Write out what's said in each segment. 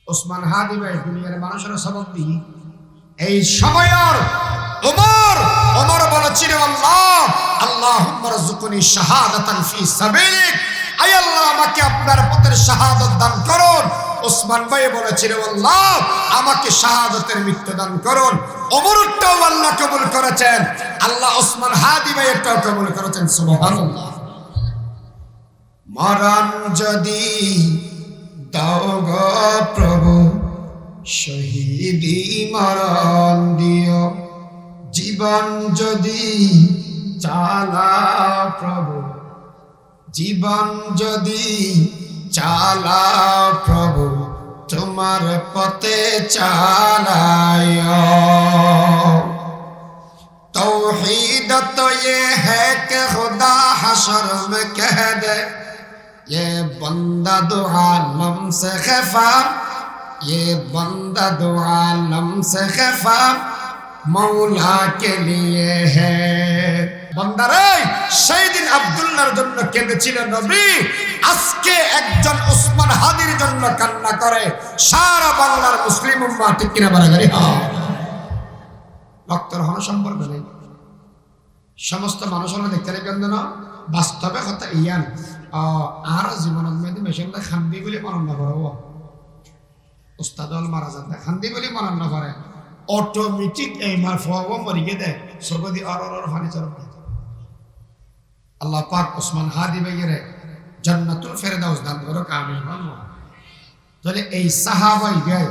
ওসমান হাদি ভাই দুনিয়ার মানুষের সবক দি এই সময়ের ওমর বলেছিল আল্লাহুম্মা রযুকনি শাহাদাতান ফি সাবিলিক, আয় আল্লাহ আমাকে আপনার পথের শাহাদাত দান করুন। ওসমান ভাই বলেছিল আল্লাহ আমাকে শাহাদাতের মৃত্যু দান করুন। ওমরটাও আল্লাহ কবুল করেছেন, আল্লাহ ওসমান হাদি ভাই একটাও কবুল করেছেন। সুবহানাল্লাহ। মরণ যদি দাও গো প্রভু শহীদি মরণ দিও, জীবন যদি চালাও প্রভু, জীবন যদি চালাও প্রভু তোমার পথে চালাও। तौहीद तो ये है कि खुदा हशर में कह दे ये बंदा दो आलम से खफा, ये बंदा दो आलम से खफा मौला के लिए है। বন্দারে সেই দিন আব্দুল্লাহর জন্য কেঁদেছিলেন নবী, আজকে একজন ওসমান হাদির জন্য কান্না করে সারা বাংলার মুসলিম উম্মাহ। ঠিক কিনা বলা যায়? রক্তের হন সম্পর্ক নেই, সমস্ত মানুষ হলো দেখতে কেন না বাস্তবে কথা ইয়ান আর জীবনত মেয়েদের মেশিনটা খান্দি বলে মরণ না করে, উস্তাদ হল মারা যান খান্দি বলে মরণ না করে, অটোমেটিক এই মার ফোয়াব মরিয়ে দেয় সবদি অর ফানি চল। আল্লাহ পাক ওসমান হাদি ভাইয়ের জান্নাতুল ফেরদাউস দান করো কামিল হন। তাহলে এই সাহাবাই গায়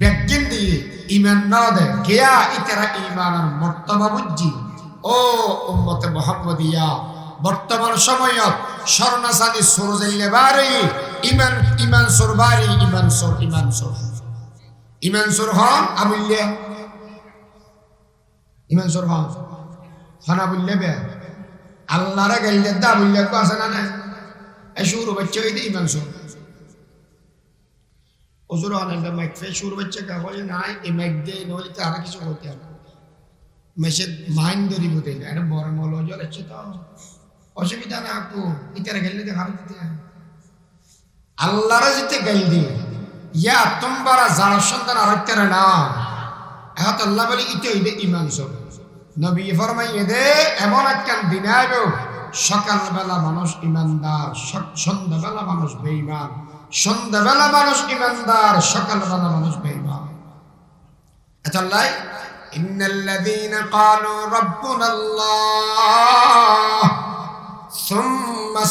ব্যাজ্ঞান দিয়ে ইমান না দেয় গিয়া ইতারা ইমানের মর্তবা বুঝি। ও উম্মতে মুহাম্মদিয়া, বর্তমান সময়ত স্বর্ণাসাদি সুর যাইলে বাড়ি ইমান সুর বাড়ি ইমান সুর হন আমুল্যে ইমান সুর হন হন আমুল্যে বে আল্লাহরে গাইলে দা আমুল্যে কো আছে না না এই শুরু বাচ্চা হইতে ইমান সুর ওজুর আনন্দ মাইকফে শুরু বাচ্চা কা বলে নাই এই মাইক দিয়ে নলি তো আর কিছু করতে হবে মেসেজ মাইন্ড ধরি বলতে না এটা বড় মল জল আছে তো অসুবিধা না আপু ইতারে গেলে তো খারাপ দিতে আল্লাহরে যেতে গাইল দিয়ে ইয়া তোমরা যারা সন্তান আরক্তারে না এত আল্লাহ বলি ইতে হইবে ইমান সব। নবী ফরমাইয়ে দে এমন একখান দিন আইবে সকালবেলা মানুষ ইমানদার, সন্ধ্যাবেলা মানুষ বেঈমান, সন্ধ্যাবেলা মানুষ ইমানদার, সকালবেলা মানুষ বেঈমান। আল্লাহ ইন্নাল্লাযীনা ক্বালু রাব্বুনাল্লাহ সুম্মা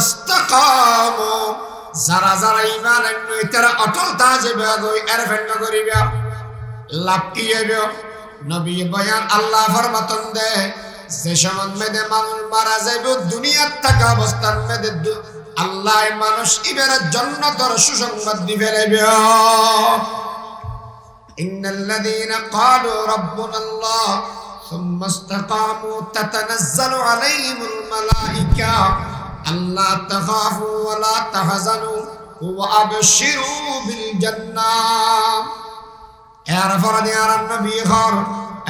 ইসতাকামু যারা যারা ঈমান আনবে তারা অটল থাকবে গই এরফেন করিবে লাভ কি হবে। নবী বয়ান আল্লাহ ফরমাতন দে যে সময় মেদে মানুষ মারা যাইবে দুনিয়ার থাকা অবস্থান মেদে আল্লাহ মানুষ ইবের জান্নাতের সুসংবাদ দিবে ফেলবে। ইন্নাল্লাযীনা ক্বালু রাব্বুনাল্লাহ সুম্মা ইসতাকামু তাতানাজ্জালু আলাইহিমুল মালায়েকা আল্লা তাখাফু ওয়া লা তাহজানু ওয়া আবশিরু বিল জান্নাহ। এর ফরদে আর নবী ঘর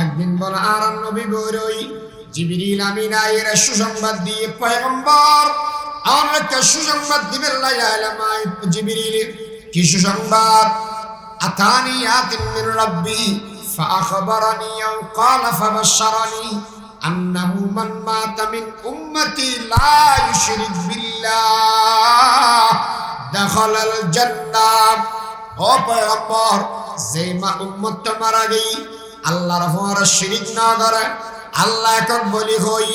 একদিন বলে আর নবী বইরই জিবরিল আমিন আয়ের সুসংবাদ দিয়ে পয়গম্বর আমাকে সুসংবাদ দিবেন লাইলামাই জিবরিল কি সুসংবাদ আতানি আতিন মিন রাব্বি ফাআখবারানি আও ক্বালা ফাবাশশারানি আন্নাহু মান মাতা মিন উম্মতি লা ইউশরিক বিল্লাহ দাখালাল জান্নাহ। ও পয়গম্বর যে মা উম্মত মারা গই আল্লাহর ফোয়ারা শিরিক না করে আল্লাহ এখন বলি হই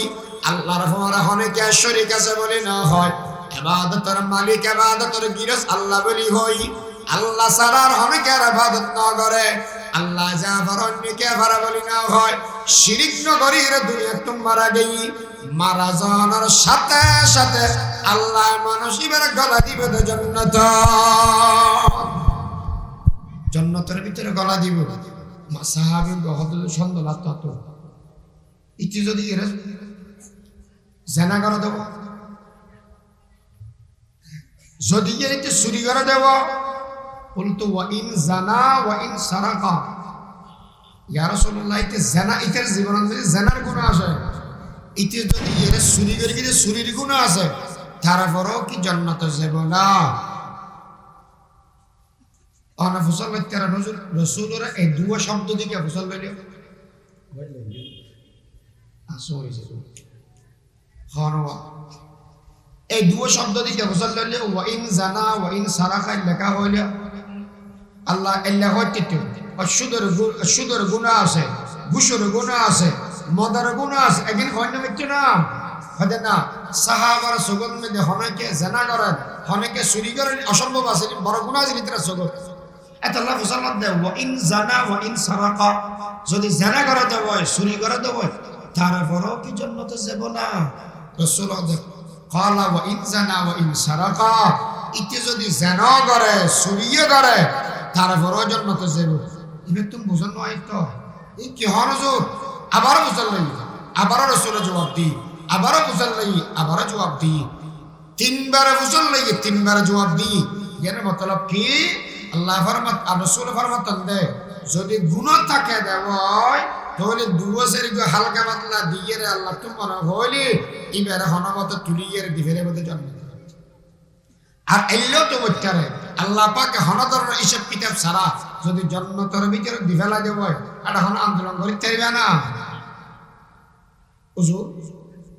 আল্লাহর ফোয়ারা অনেকে শরীক আছে বলে না হয় ইবাদতের মালিক ইবাদতের গিরস আল্লাহ বলি হই আল্লাহ সারার অনেকের ইবাদত না করে আল্লাহ যা অন্যকে ভাড়া বলি না হয় শিরিক নগরীর দুনিয়া তুমি মারা গই মারা যাওয়ার সাথে সাথে আল্লাহ মানুষ এবার গলা দিবে তো জান্নাতের ভিতরে গলা দিব। সাহাবী বহুত সন্দেহ লাগতো ইতি যদি এরা জানা করে দেব যদি এতে চুরি করে দেব বলতো ওয়া ইন জানা ওয়া ইন সারাকা ইয়া রাসূলুল্লাহ ইতে জানা ইতের জীবনের মধ্যে জানার গুনাহ আছে ইতে যদি এরা চুরি করে গিয়ে চুরির গুনাহ আছে তারপরও কি জান্নাতে যাব না? অনা ফুসল তেরা নজর রসুলরা এই দুয়া শব্দ দিকে ফুসল লইল এই দুয়া শব্দ দিকে ফুসল লইল ওয়া ইন জানা ওয়া ইন সারাকা লেখা হইল আল্লাহ এল্লা হইতে সুদের গুনাহ আছে, ঘুষের গুনাহ আছে, মদের গুনাহ আছে, একদিন হয় না মিথ্যে না হয় না। সাহাবার সুগত মধ্যে অনেকে জানা করেন, অনেকে চুরি করেন, অসম্ভব আছে, বড় গুনাহ আছে তারা সুগত। এত আল্লাহ ফুসাল্লাহ দেয় ওয়া ইন জানা ওয়া ইন সারাকা, যদি জানা করে দেব চুরি করে দেব তারপরও কি জান্নাতে যাব না? রাসূল ক্বালা ওয়া ইন জানা ওয়া ইন সারাকা, ইতে যদি জানা করে চুরিয়ে করে তারপরও জান্নাতে যাব। এটা তুমি বুঝন নয় তো এই কি হরজুর আবারও বুঝল নাই, আবারও রাসূলের জবাব দি, আবারও বুঝল নাই, আবারও জবাব দি, তিনবার বুঝল নাই, তিনবার জবাব দি। এর মতলব কি আল্লাহ ফরমাত আর রাসূল ফরমাতেন দে যদি গুনাহ থাকে দেওয় তাহলে দুয়াসের হালকা পাতলা দিয়ে রে আল্লাহ তোমার হইলে এবারে হনমত তুলিয়ে দিবের মধ্যে জন্ম আর এলো তো বচ্চারে আল্লাহ পাক হনদর হিসাব কিতাব ছাড়া যদি জান্নাতের ভিতরে দিবেলা দেব এটা হন আন্দোলন করতে পারবে না। হুজুর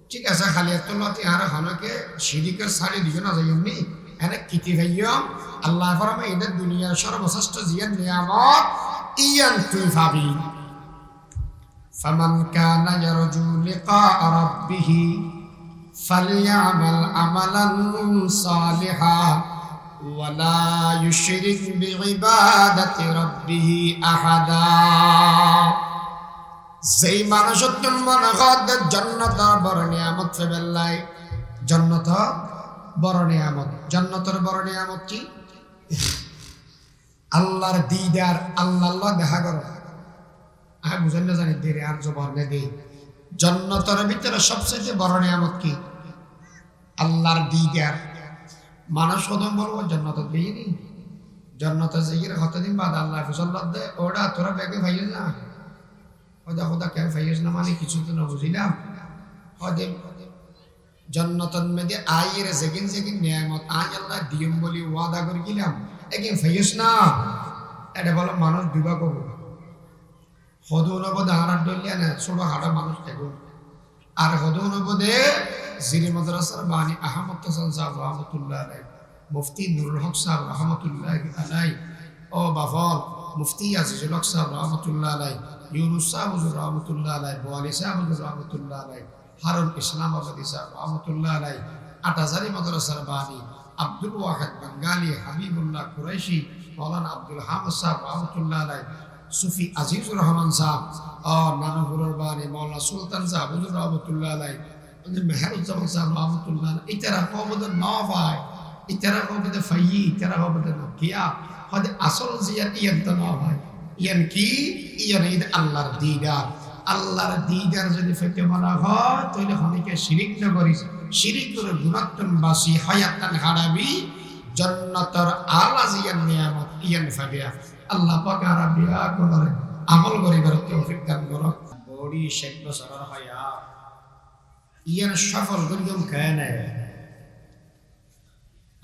ঠিক আছে খালি এতলাতে আর হনকে শিরিকের সারি দিবে না যাই এমনি এনে কিতি ভাইয়ম আল্লাহ ফরমা এদের দুনিয়ার সর্বশ্রেষ্ঠ জিয়ান নিয়ামত ইয়ান তুই ভাবি ফামান কানা ইয়ারজু লিকা রাব্বিহি ফালইআমাল আমালান সালিহা ওয়ালা ইউশরিক বিইবাদাতি রাব্বিহি আহাদা। যেই মানুষ মনে করে জান্নাত বড় নিয়ামত ফেবেলাই, জান্নাত বড় নিয়ামত, জান্নাতের বড় নিয়ামত কি? আল্লাহর দিদার, আল্লাহ দেখা করো। আর বুঝেন না জানি দেরে আর জবান নে দেই জান্নাতের ভিতরে সবচেয়ে বড় নিয়ামত কি? আল্লাহর দিদার। মানুষ কদম বলবো জান্নাত দিইনি, জান্নাত যাইয়ে কতদিন বাদ আল্লাহ ফসল্লাহ দে ওটা তোরা ব্যাগে ভাইল না ওদা খোদা কেন ফাইস না মানে কিছু তো না বুঝিলাম ওদে জান্নাতের মধ্যে আইরে সেকেন্ড নিয়ামত আজ আল্লাহ দিম বলি ওয়াদা করে গেলাম একে ফাইস না এটা বলো মানুষ দিবা কব হদু নবদে হারার ডলিয়া না ছোট হাড়া মানুষ দেখুন আর হদু নবদে জিরি মাদ্রাসার বানি আহমদ হাসান সাহেব রহমতুল্লাহ আলাই, মুফতি নুরুল হক সাহেব রহমতুল্লাহ আলাই, ও বাফল মুফতি আজিজুল হক সাহেব রহমতুল্লাহ আলাই, ইউনুস সাহেব হুজুর রহমতুল্লাহ আলাই, বোয়ালি সাহেব হুজুর রহমতুল্লাহ আলাই, হারুন ইসলামাবাদী সাহেব রহমতুল্লাহ আলাই, আটাজারি মাদ্রাসার বানি আব্দুল ওয়াহিদ বাঙ্গালী, হাবিবুল্লাহ কুরাইশি, মৌলানা আব্দুল হামিদ সাহেব রহমতুল্লাহ আলাই, সুফি আজিজুর রহমান সাহেব, নানুপুরের বানি মৌলানা সুলতান সাহেব হুজুর রহমতুল্লাহ আলাই, মেহরুজ্জামান সাহেব রহমতুল্লাহ, ইতারা কবদের ন ভাই, ইতারা কবদের ফাইয়ি, ইতারা কবদের নকিয়া, হয়তো আসল জিয়ান ইয়ান তো ন ভাই, ইয়ান কি? ইয়ান ঈদ আল্লাহর দিদার। আল্লাহর দিদার যদি ফেতে মনে হয় তাহলে অনেকে শিরিক না করিস, শিরিক করে গুণাত্তন বাসি হায়াতান হারাবি জান্নাতের আলা জিয়ান নিয়ামত ইয়ান ফাবিয়া। আল্লাহ পাক আর বিয়া করে আমল করিবার তৌফিক দান করো। বড়ি 60 বছরের হায়াত ইয়ান সফল গুণগম কেন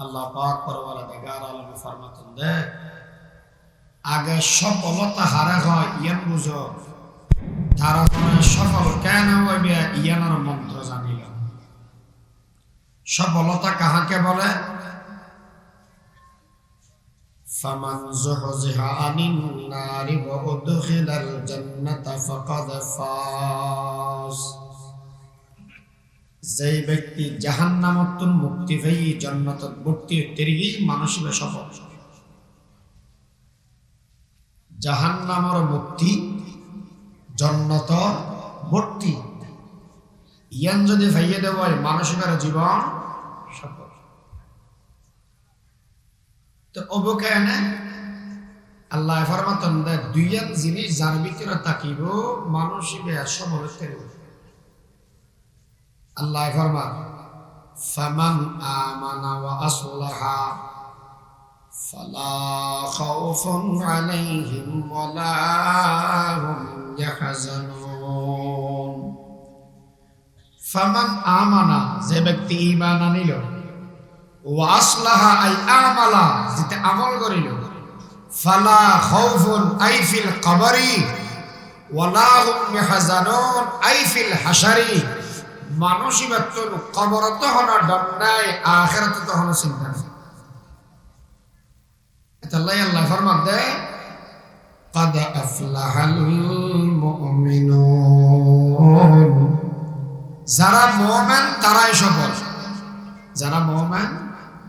আল্লাহ পাক পরওয়ারদিগার আলম ফরমাতেন দে আগে সফলতা হারা হয় ইয়ান বুঝো তারপরে সফল কেন হইবে ইয়ানোর মন্ত্র জানিল। সফলতা কাহাকে বলে? ফামান যুহজিহা আনিন নারি ওয়া উদখিলাল জান্নাতা ফাকাদ ফাজ। যেই ব্যক্তি জাহান্নামত মুক্তি পাই জান্নাতত ভর্তি তেরি মানুষের সফল। জাহান্নামের মুক্তি জান্নাত ভর্তি ইয়ান যদি ভাইয়ে দেওয়ায় মানুষের জীবন সফল। তো অবকেনে আল্লাহ ফরমাতেন দুইয়ান জিনিস যার ভিতরে তাকিব মানুষের সফল তেরি। আল্লাহ ফরমান ফামান আমানা ওয়া আসলাহা ফালা খাউফুন আলাইহিম ওয়ালা হুম ইয়াহজানুন। ফামান আমানা যে ব্যক্তি ঈমান আনিল ওয়া আসলাহা আই আমালা যেটা আমল করিল ফালা খাউফুন আই ফিল কবরি ওয়ালা হুম ইয়াহজানুন আই ফিল হাশারি মানুষই মাত্র কবরত হনা ডর নাই আখিরাতে তো হনা চিন্তা নাই এটা আল্লাহ ফরমান দেয় قد أفلح المؤمنون যারা মুমিন তারাই সফল যারা মুমিন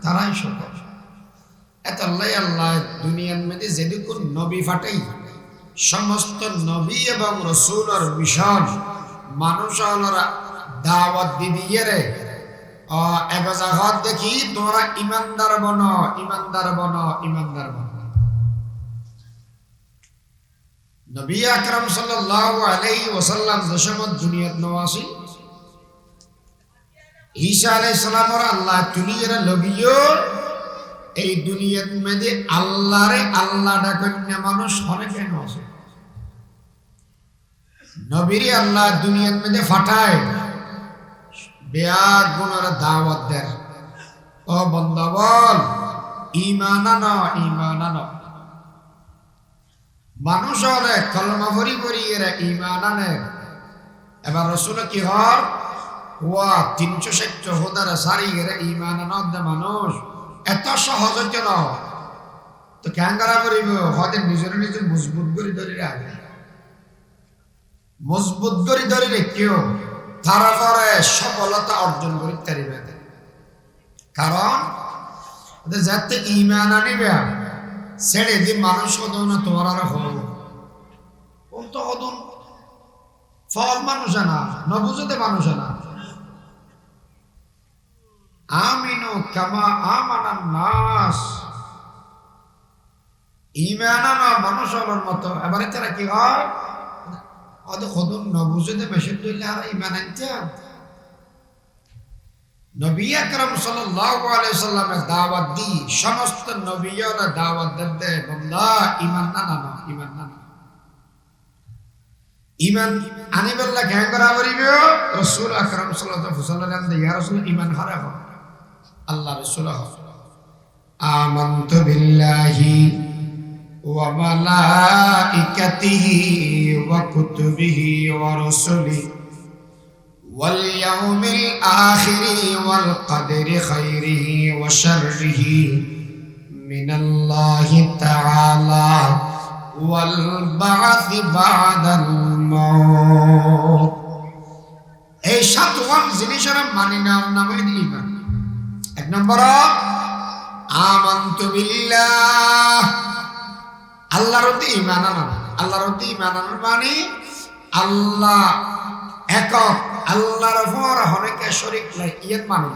তারাই সফল এত আল্লাহ দুনিয়ার মধ্যে যেদিন নবী ফাটাই সমস্ত নবী এবং রাসূলের মিশন মানুষরা দাওয়াত দিয়ে রে এক জায়গা দেখি তোমরা ইমানদার বনো ইমানদার বনো ইমানদার বনো নবী আকরাম সাল্লাল্লাহু আলাইহি ওয়াসাল্লাম দশমত দুনিয়াত নওয়াসি ঈসা আলাইহিস সালামের আল্লাহ দুনিয়ার লগিও এই দুনিয়ার মধ্যে আল্লাহরে আল্লাহ ডাকন্যা মানুষ অনেক কেন আছে নবীরে আল্লাহ দুনিয়ার মধ্যে ফাটায় বেয়াদ গুণের দাওয়াত দেয় ও বান্দা বল ঈমান আনো ঈমান আনো মানুষ হলে কলমা ভরি ভরি এরা ঈমান আনে এবার রাসূল কি হর ওয়া 360 হোদার সারি এরা ঈমান আনন্দ মানুষ এত সহজ কেন তো কেন করা করিব হতে নিজের নিজে মজবুত করে ধরে রাখে মজবুত করে ধরে রেখেও তারপরে সফলতা অর্জন করতে পারিবে কারণ যাতে ঈমান আনিবে ছেড়ে দি মানুষ হতো না তোমার আর হল কোন তো হতো ফল মানুষ না নবুজতে মানুষ না আমিনু কামা আমানান নাস ঈমান আনা মানুষ হলোর মতো এবারে তারা কি হয় আদে হতো নবুজতে বেশি দিলে আর ঈমান আনতে নবী আকরাম সাল্লাল্লাহু আলাইহি সাল্লামের দাওয়াত দি সমস্ত নবীরা দাওয়াত দেতে বান্দা ঈমান না না ঈমান না ঈমান আনিবাল্লাহ কেন করা করিবে রাসূল আকরাম সাল্লাল্লাহু আলাইহি ওয়াসাল্লাম ইয়া রাসূল ঈমান হারা হয় আল্লাহ রাসূল আমানতু বিল্লাহি ওয়া মালাইকাতিহি ওয়া কুতুবিহি ওয়া রাসূলিহি واليوم الآخر والقدر خيره وشره من الله تعالى والبعث بعد الموت এই সাতওয়ান জিনিসের মানে নাম ঈমান এক নম্বর আমানতু বিল্লাহ আল্লাহর প্রতি ঈমান আনা আল্লাহর প্রতি ঈমান আনা মানে আল্লাহ একক আল্লাহর পর অনেকে শরীক নাই ইয়াত মানে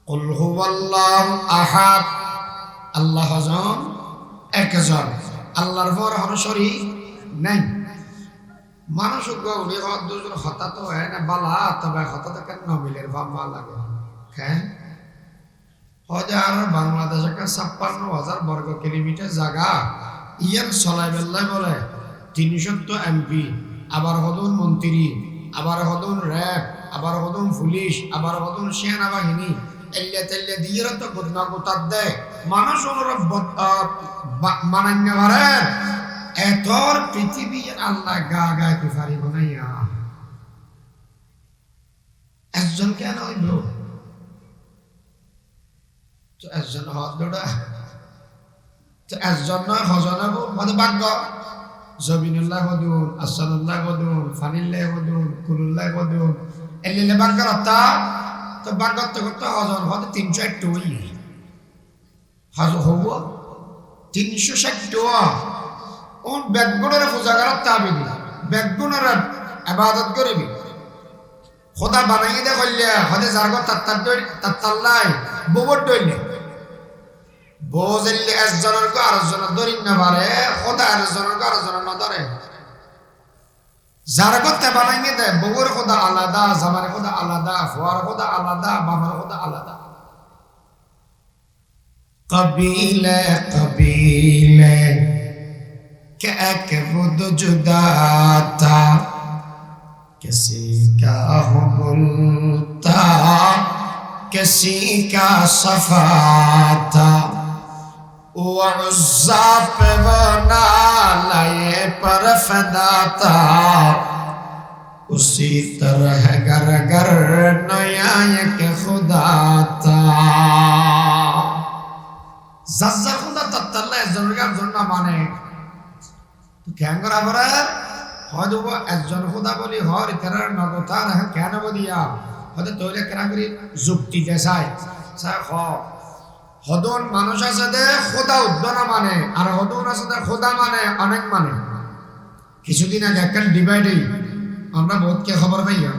কুল হুয়াল্লাহু আহাদ আল্লাহ জন একজন আল্লাহর পর কোনো শরীক নাই মানুষ গৌরী দুজন হতা তো হয় না বালা তবে হতা কেন নবিলের বাবা লাগে হ্যাঁ হাজার বাংলাদেশ একটা 56,000 বর্গ কিলোমিটার জায়গা ইয়ার চলাই বেল্লাই বলে 300 এমপি আবার হদুন মন্ত্রী আবার হদুন র্যাব আবার হদুন পুলিশ আবার হদুন সেনাবাহিনী এল্লে তেল্লে দিয়ে তো গোদনা গোতার দেয় মানুষ ওরা মানান্য পারে এতর পৃথিবী আল্লাহ গা গায় কি পারিব না একজন কেন হইল তো একজন হদা তো একজন নয় হজন হব ভাগ্য জবিনুল্লাহ হদুন আসানুল্লাহ হদুন ফানিল্লাহ হদুন কুলুল্লাহ হদুন এলিলে বাক্কার অর্থা তো বাক্যত করতে হজন হতে 360 হই হজ হব 360 ওন বেগুনের পূজা করার তাবিনি বেগুনের ইবাদত করিবি খোদা বানাই দে কইলে হতে জারগো তাত্তাল্লাই ববর দইলে বোঝেলে একজনের গো আরেকজনের ধরি না পারে খোদা আরেকজনের গো আরেকজনের না ধরে জারগো তে বানাই দে ববর খোদা আলাদা জামার খোদা আলাদা ফুয়ার খোদা আলাদা বাবার খোদা আলাদা কবিলে কবিলে वो जुदा था किसी का हो बोलता कि किसी का सफा था उज़्ज़ा पे वो नाले पर फ़िदा था उसी तरह गर गर नया एक खुदा था जज्जा खुदा तत्तल्ला একজনের জন্য মানে তো কেন করা পরে হয়তো একজন খুদা বলি হর ইতার নগতা না কেন বলিয়া হয়তো তৈরি কেনা করি যুক্তি দেশায় স্যার হদন মানুষ আছে দে খোদা উদ্দনা মানে আর হদন আছে দে খোদা মানে অনেক মানে কিছুদিন আগে একটা ডিভাইডই আমরা বহুতকে খবর পাইয়া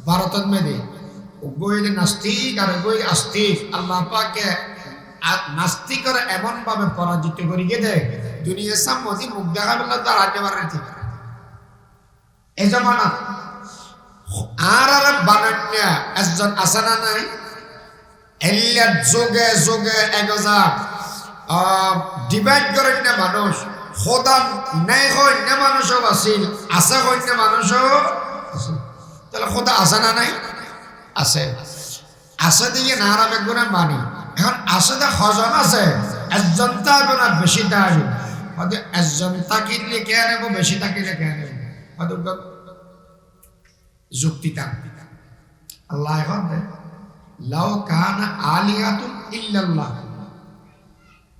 ভারতত মেদে গইলে নাস্তিক আর গই আস্তিক আল্লাহ পাকে নাস্তিকর এমন ভাবে পরাজিত করি গেছে দুনিয়ার সামনে মুখ দেখা বললে তার আগে বাড়াইতে এই জমানা আর বানান্যা একজন আসানা নাই এলিয়ার যোগে যোগে একজন ডিভাইড করেন না মানুষ খোদা নাই হয় না মানুষও আছিল আছে হয় না মানুষও তাহলে খোদা আছে না নাই আছে আছে দিয়ে না আর একগুণে মানি এখন আছে দে হজন আছে একজন থাকবে না বেশি থাকবে হয়তো একজন থাকিলে কে নেব বেশি থাকিলে কে নেব হয়তো যুক্তি থাকবে আল্লাহ এখন লাউ কানা আলিয়াতুন ইল্লাল্লাহ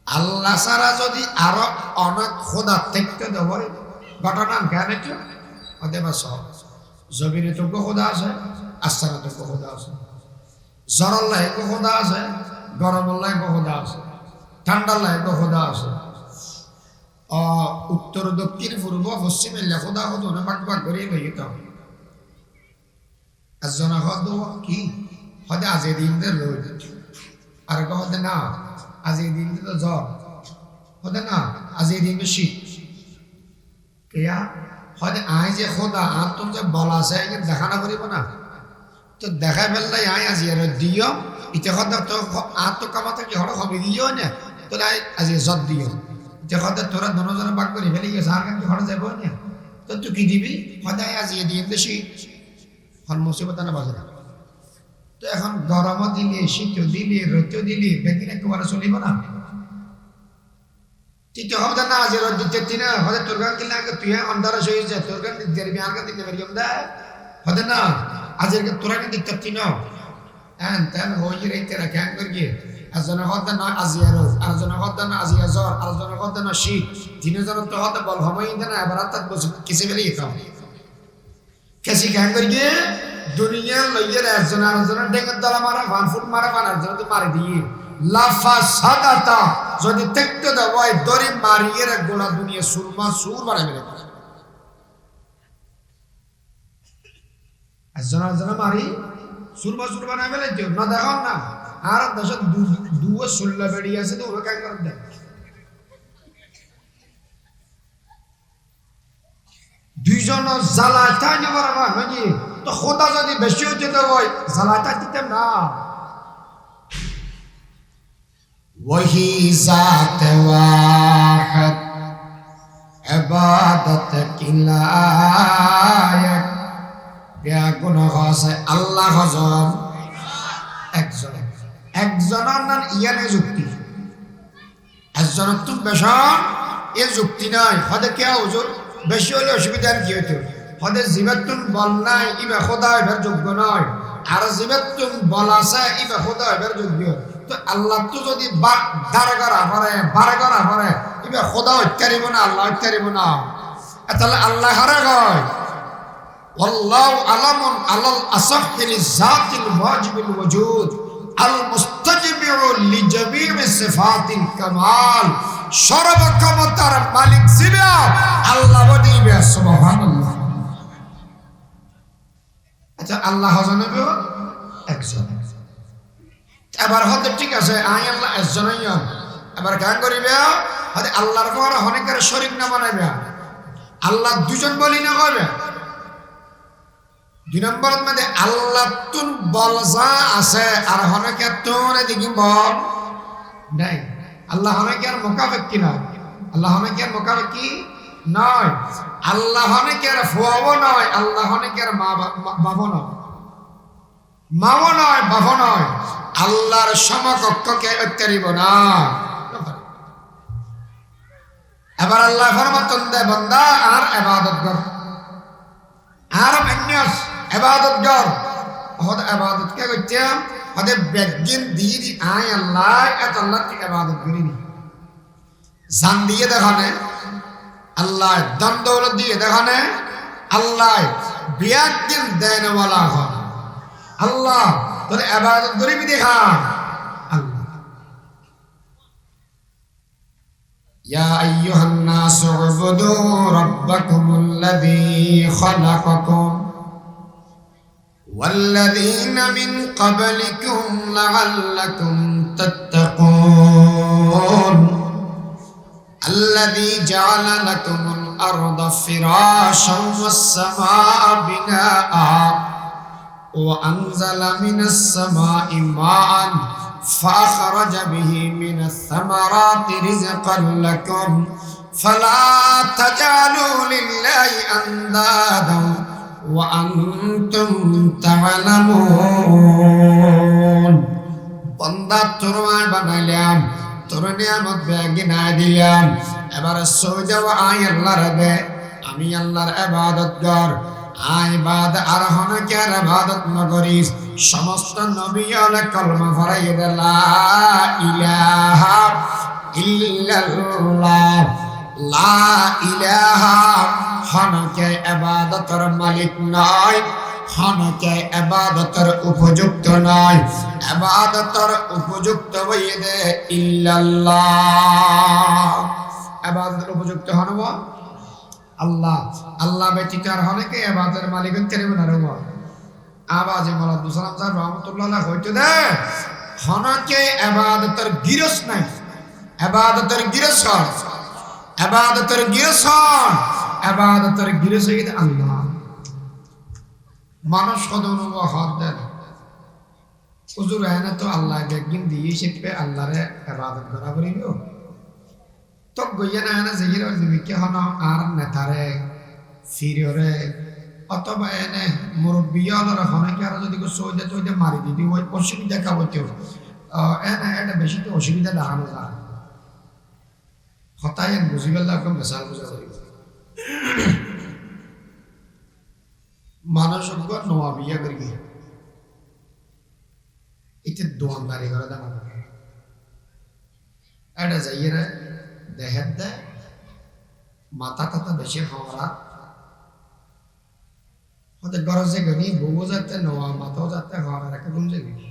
আল্লাহ ছাড়া যদি আরো অনেক খোদা থাকতে দেব ঘটনা কেন একটু হতে বা সব জমিনে তো খোদা আছে আস্তানা তো খোদা আছে জ্বরাল্লাহ খোদা আছে গরমাল্লাহ খোদা আছে ঠান্ডাল্লাহ খোদা আছে উত্তর দক্ষিণ পূর্ব পশ্চিম এলাকা খোদা হতো না ভাগ ভাগ করে লইতে হবে একজন হতো কি হয়তো আজ এই দিন লই আর হতে না আজ এই দিন তো জ্বর হতে না আজ এই দিন শীত কেয়া হয়তো আয় যে খোদা আর তুমি যে বলা আছে দেখা না করিব না তো দেখা ফেললে আয় আজি আর দিও ইতে খোদা তো আর তো কামাতে কি হড় হবে দিও না তো আজি জত দিও ইতে খোদা তোরা দুজনে ভাগ করে ফেলি গেছে আর কি হড় যাব না তো তুই কি দিবি সদায় আজি এই দিন শীত হল মুসিবত না বাজে তো এখন গরম দিলে শীত দিলে রোদ দিলে বেগিন একেবারে চলিব না তৃতীয় হবে না আজ রোদ দিতে না হলে তোর গান কিনলে আগে তুই অন্ধারা হয়ে যায় তোর গান দিতে আর গান দিতে পারি আমরা হতে না আজের তোরা গান দিতে না হ্যাঁ তেন হয়ে রেখে রাখে হ্যাঁ করি একজনে হতে না আজিয়া রোদ আরেকজনে হতে না আজিয়া জ্বর আরেকজনে হতে না শীত তিনজন তো হতে বল সময় না এবার তার বসে কিসে বেলে খাও কেসি হ্যাঁ করি দুনিয়া লইয়ের একজন আরেকজনের ডেঙ্গের দলা মারা ফান ফুট মারা ফান একজন তো মারি দিয়ে লাফা সাদাতা যদি দেখতে দাও ওই দড়ি মারিয়ে গোলা দুনিয়া সুরমা সুর বানাই মেরে একজন আরেকজন মারি সুরমা সুর বানাই মেলে না দেখাও না আর দেশে দুয়ে সুল্লা বেরিয়ে আছে তো ওরা কাজ করেন দেয় দুইজন জ্বালাটা নেবার নাকি তো খোদা যদি বেশি হচ্ছে তো ওই জ্বালাটা দিতাম না वही जात वाहद इबादत की लायक क्या गुनाह से अल्लाह हजम একজন একজনের নাম ইয়ানে যুক্তি একজনের তো বেশন এ যুক্তি নাই হদে কে হুজুর বেশি হলে অসুবিধা কি হতো হদে জীবাতুন বল নাই ইবা খোদা এর যোগ্য নয় আর জীবাতুন বল আছে ইবা খোদা এর যোগ্য তো আল্লাহ তো যদি দারগারা করে ইবা খোদা হইতারিব না আল্লাহ হইতারিব না তাহলে আল্লাহ হারা গয় আল্লাহু আলামুন আলাল আসহি লিজাতিল ওয়াজিবিল ওয়ুজুদ আল মুস্তাজিবু লিজামি'i সিফাতিল কামাল সর্বক্ষমতার মালিক জিবা আল্লাহ বলিবে সুবহানাল্লাহ আচ্ছা আল্লাহ হজনবে একজন এবার হতে ঠিক আছে আই আল্লাহ একজনই এবার গান করিবে হতে আল্লাহর পর অনেকের শরীক না বানাইবে আল্লাহ দুজন বলি না কইবে দুই নম্বরের মধ্যে আল্লাহ তুন বল যা আছে আর অনেকের তোর এদিকে বল নাই আল্লাহ অনেকের মোকাবেক কি নয় আল্লাহ অনেকের মোকাবেক কি নয় আল্লাহ অনেকের ফুয়াও নয় আল্লাহ অনেকের মা বাবা নয় মাও নয় বাবা নয়, আল্লাহর সমকক্ষকে অত্যারিব না। এবার আল্লাহ ফরমাতন দে বান্দা আর ইবাদত কর, আর মান্যস ইবাদত কর। ওহদ ইবাদত কে করতে ওদে বেগিন দিদি আয় আল্লাহ এত আল্লাহ কি ইবাদত করিনি, জান দিয়ে দেখানে আল্লাহ, দান দৌলত দিয়ে দেখানে আল্লাহ, বেগিন দেন ওয়ালা হয় আল্লাহ, তোর ইবাদত করিবি দেখা আল্লাহ। ইয়া আইয়ুহান নাস উবুদু রাব্বাকুমুল্লাযী খালাকাকুম ওয়াল্লাযীনা মিন ক্বাবলিকুম লাআল্লাকুম তাত্তাকুন الذي جعل لكم الأرض فراشا والسماء بناء وأنزل من السماء ماء فأخرج به من الثمرات رزقا لكم فلا تجعلوا لله أندادا وأنتم تعلمون بندا ترمان بناليام তোর নিয়ামত বেগে না দিলাম, এবার সোজা আয় আল্লাহর দে, আমি আল্লাহর ইবাদত কর। আয় বাদ আর হনকে ইবাদত না করিস। সমস্ত নবী আলে কলমা পড়াই দে লা ইলাহা ইল্লাল্লাহ, লা ইলাহা, হনকে ইবাদতের মালিক নয়, হনকে ইবাদতের উপযুক্ত নয়, ইবাদতের উপযুক্ত হইদে ইল্লাল্লাহ। ইবাদতের উপযুক্ত হনব আল্লাহ, আল্লাহ ব্যতীত আর হনকে ইবাদতের মালিক হইতে না রব। আবাজে মাওলানা আব্দুল সালাম সাহেব রহমাতুল্লাহ আলাইহি হইতে দে হনকে ইবাদতের গিরস নাই, ইবাদতের গিরস হন, ইবাদতের গিরস হন, ইবাদতের গিরস হইদে আল্লাহ। মানুষ কদম হাত দেন হুজুর এনে তো আল্লাহ একদিন দিয়ে শিখবে আল্লাহরে ইবাদত করা করিল তো গইয়া না এনে জিগির দিকে হন আর নেতারে ফিরিয়রে অথবা এনে মুরব্বিয়ালর হনকে আর যদি সৌদে তৈদে মারি দিদি ওই অসুবিধা খাবতেও এনে এটা বেশি তো অসুবিধা দেখানো যায় হতাই বুঝিবেলা মেশাল বুঝা করিব মানুষ নোয়া বিয়া করি এতে দোয়ানদারি করে দেওয়া এটা যাইয়ে দেহের দেয় মাথা টাথা বেশি হওয়ারা হতে গরজে গনি বউ যাতে নোয়া মাথাও যাতে হওয়ার একটা গুঞ্জে গনি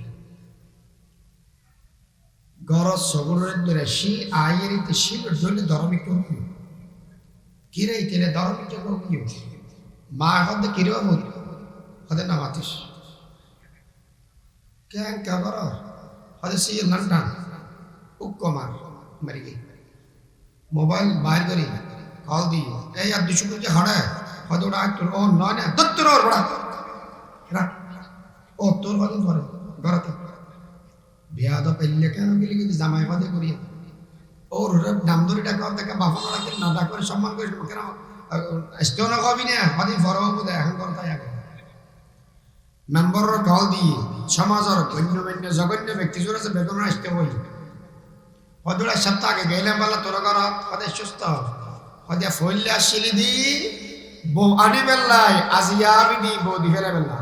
গরজ সগুরের ধরে শি আয়ের ইতে শিল ধরলে ধরমি করবি কিরে ইতে ধরমি কে করবি মা হতে কিরেও মত হতে না মাতিস কেন কাবার হতে সে লন্ডন উক্কমার মরি গই মোবাইল বাইর করি কল দি এই আর দুশো যে হাড়ে হতে ওটা তোর ও নয় না দত্তর ওর বড়া ও তোর হতে ধরে ঘরতে বিয়া তো পেলে কেন গেলি কিন্তু জামাই হতে করি ওর নাম ধরে ডাকা থেকে বাপা ডাকে না ডাক করে সম্মান করে কেন আসতেও না কবি না হতে ফরব বোধ এখন কথা আগে মেম্বারের কল দিয়ে সমাজের গণ্যমান্য জঘন্য ব্যক্তি জোর আছে বেতন আসতে হই হয়তো এক সপ্তাহ আগে গেলাম বলা তোর ঘর হতে সুস্থ হতে ফইলে আসছিলি দি বউ আনি বেল্লাই আজিয়া আবি দি বউ দি ফেলে বেল্লা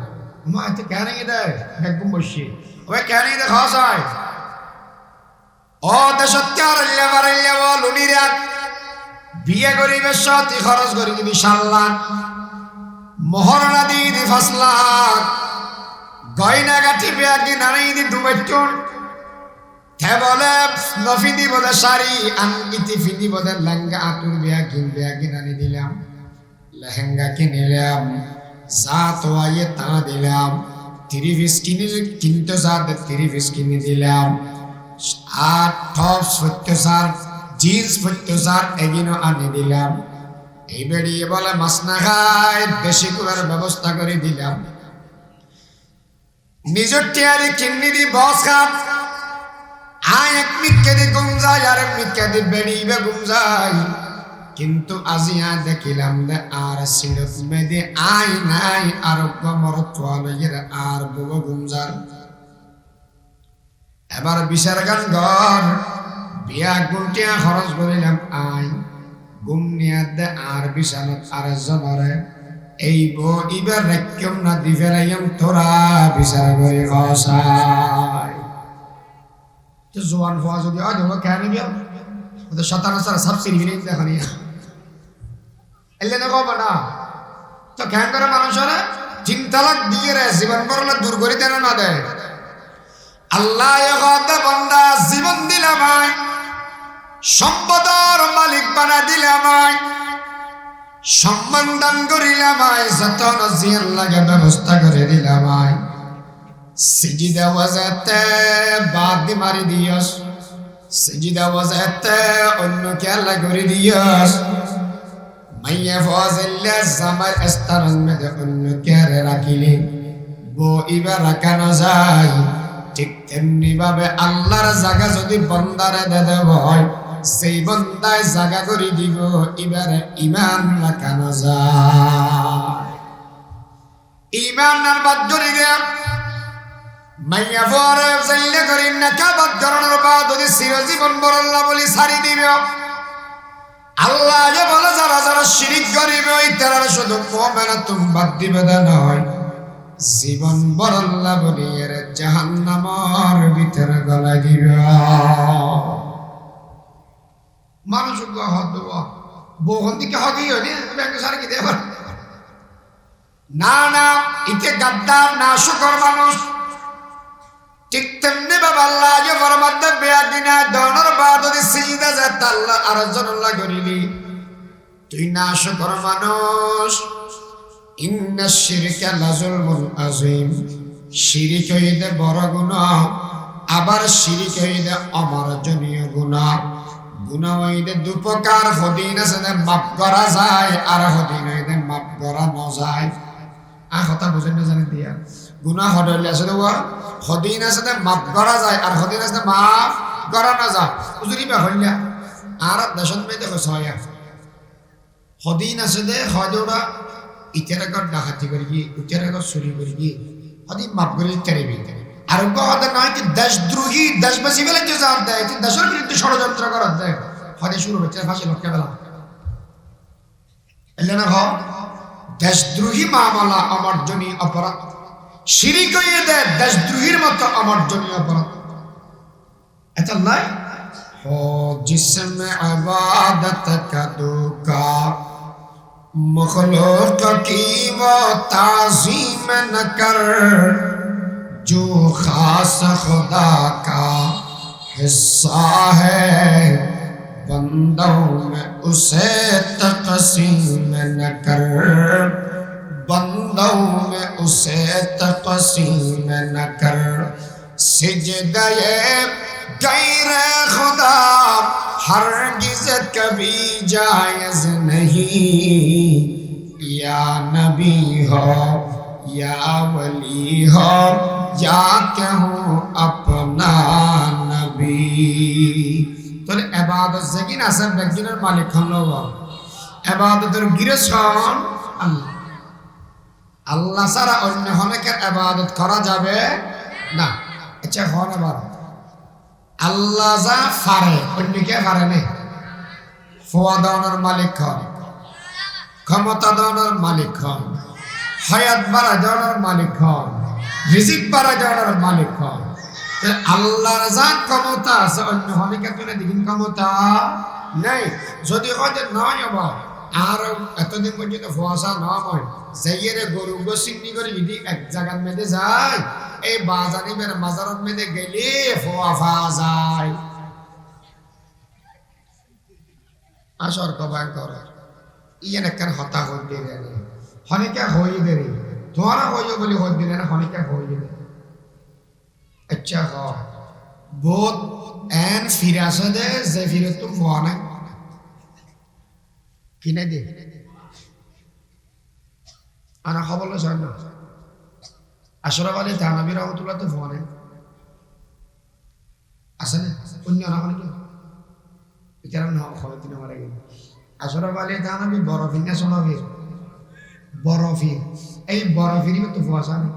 মা এতে কেন দেয় একদম বসছি ওই কেন দেখা যায় ও দেশত্যার লুনি রাত বিয়ে করিবে সতী খরচ করি বিশাল লাখ মোহরনা দিয়ে দি 5 লাখ গয়না গাঠি বেয়াকি নারী দি দুবাইটুন তে বলে নফি দি বলে শাড়ি আনগিতি ফিদি বলে লেহেঙ্গা আতুর বেয়াকি নানি দিলাম লেহেঙ্গা কিনিলাম যা তো আইয়ে তা দিলাম 3 পিস কিনতে যা 3 পিস কিনে দিলাম আর টপ সত্যসার জিন্স সত্যসার এগিনো আনি দিলাম এই বেড়িয়ে বলে মাছ না খায় দেশি কুয়ার ব্যবস্থা করে দিলাম নিজের টিয়ারি কিন্নি দি বস খাপ আয় এক মিটকে দি গুম যায় আর এক মিটকে দি বেড়িয়ে গুম যায় কিন্তু আজিয়া দেখিলাম দে আর সিলত মেদে আই নাই আরোগ্য মরত্বালয়ের আর বব গুমজার এবার বিচার গান ঘর বিয়া গুলটিয়া খরচ করিলাম আই গুম নিয়া দে আর বিছানত আর জনরে এই বো ইবার রাক্যম না দিফেরাইম তোরা বিচার করে খসাই তো জোয়ান ফোয়া যদি আজ হোক কেন বিয়া তো শতানা সারা সব সিরিয়ে দেখানি এলে না কব না তো কেন করে মানুষরা চিন্তালাক দিয়ে রে জীবন বরলে দূর করে দেন না দেয় আল্লাহ এগতে বন্দা জীবন দিলাম সম্পদের মালিক বানা দিলাম সম্মান দান করিলাম যত নজিয়ার লাগে ব্যবস্থা করে দিলাম সিজিদা ওয়াজাতে বাদ দি মারি দিয়স সিজিদা ওয়াজাতে অন্য খেলা করে দিয়স মাইয়া ফজিল্লা জামার ইস্তারান মে অন্য কেরে রাখিলে বো ইবা রাখানো যায় ঠিক তেমনি ভাবে আল্লাহর জায়গা যদি বন্দারে দেদে হয় সেই বন্দায় জায়গা করে দিব এবারে ইমান রাখানো যায় ইমান আর বাদ ধরে গিয়া মাইয়া ফরে জাইলে করি না কাবাদ করানোর বাদ যদি চিরজীবন বরল্লা বলি ছাড়ি দিবে আল্লাহ যে বলে যারা যারা শিরিক করিবে ওই তারা শুধু মুমিনা তুমি বাদ দিবে না নয় জীবন বরল্লা বলি এর জাহান্নামের ভিতরে গলায় দিবে মানুষ হাত দেওয়া বহুন দিকে হকি হইনি ব্যাংকে সারা কি দেবার না না ইতে গাদ্দার না শুকর মানুষ ঠিক তেমনি বাবা আল্লাহ যে ফরমাতে বেয়া দিনা দনের বাদ যদি সিজদা যায় আল্লাহ আর জনল্লাহ করিলি তুই না শুকর মানুষ ইন্না শিরকা লাযুলমুন আযীম শিরিক হইতে বড় গুনাহ আবার শিরিক হইতে অমার্জনীয় গুনাহ গুনাহ হইতে দুপ্রকার হদিন আছে মাফ করা যায় আর হদিন হইতে মাফ করা না যায় কথা বুঝেন না জানেন দিয়া গুনাহ হদলে আছে তো হদিন আছে মাফ করা যায় আর হদিন আছে মাফ করা না যায় বুঝলি বা হইলা আর দশন মে দেখো ছয়া হদিন আছে দে হদরা ইতেরা গড ডাকাতি করি কি ইতেরা গড চুরি করি কি হদিন মাফ করে তেরেবি আর কথা নয় কি দেশদ্রোহী দেশবাসী বেলা যে জান দেয় যে দেশের বিরুদ্ধে ষড়যন্ত্র করার দেয় হদে শুরু হচ্ছে ফাঁসি লক্ষ্যে বেলা এলে না হয় দেশদ্রোহী মামলা অমার্জনীয় অপরাধ শিরিক হইয়ে দেয় দেশদ্রোহীর মতো অমার্জনীয় অপরাধ এটা নাই हो जिसमें इबादत का धोखा मखलूक की वो ताज़ीम न कर जो खास खुदा का हिस्सा है बंदों में उसे तक़सीम न कर बंदों में उसे तक़सीम न कर सिजदाए गैर खुदा हरगिज़ कभी जायज़ नहीं या नबी हो या वली हो या कहूँ अपना नबी तो इबादत जगिन असर बेगिनर मालिक हम लोग इबादतर गिरसन अल्लाह আল্লাহ ছাড়া অন্য অনেকের ইবাদত করা যাবে না আচ্ছা হন এবার আল্লাহ যা পারে অন্য কে পারে না ফোয়া দাওয়ানোর মালিক হন ক্ষমতা দাওয়ানোর মালিক হন হায়াত বাড়া দেওয়ানোর মালিক হন রিজিক বাড়া দেওয়ানোর মালিক হন আল্লাহর যা ক্ষমতা আছে অন্য অনেকের জন্য দিন ক্ষমতা নেই যদি ওদের নয় আবার আর এতদিন পর্যন্ত ফোয়াশা নয় যাইয়েরে গরু গোসিংনি করে যদি এক জায়গার মেয়েদের যায় এই বাজানিবের মাজারত মেয়েদের গেলে ফোয়াফা যায় আসর কবান করে ইয়ান একখান হতা হই দিলে হনিকা হই দেরি তোমারা হইও বলি হই দিলে না হনিকা হই দিলে আচ্ছা হ বহুত এন ফিরাসে দে যে ফিরে তো ফোয়া নাই কিনে দে আনা খবর লয় না আশরাফ আলী থানভী রহমতুল্লাহ তো ফোনে আছে না অন্য না কি এটা না খবর দিন মারা গেল আশরাফ আলী থানবী বরফি না সোনবীর বরফি এই বরফিরই তো ফুয়াশা নেই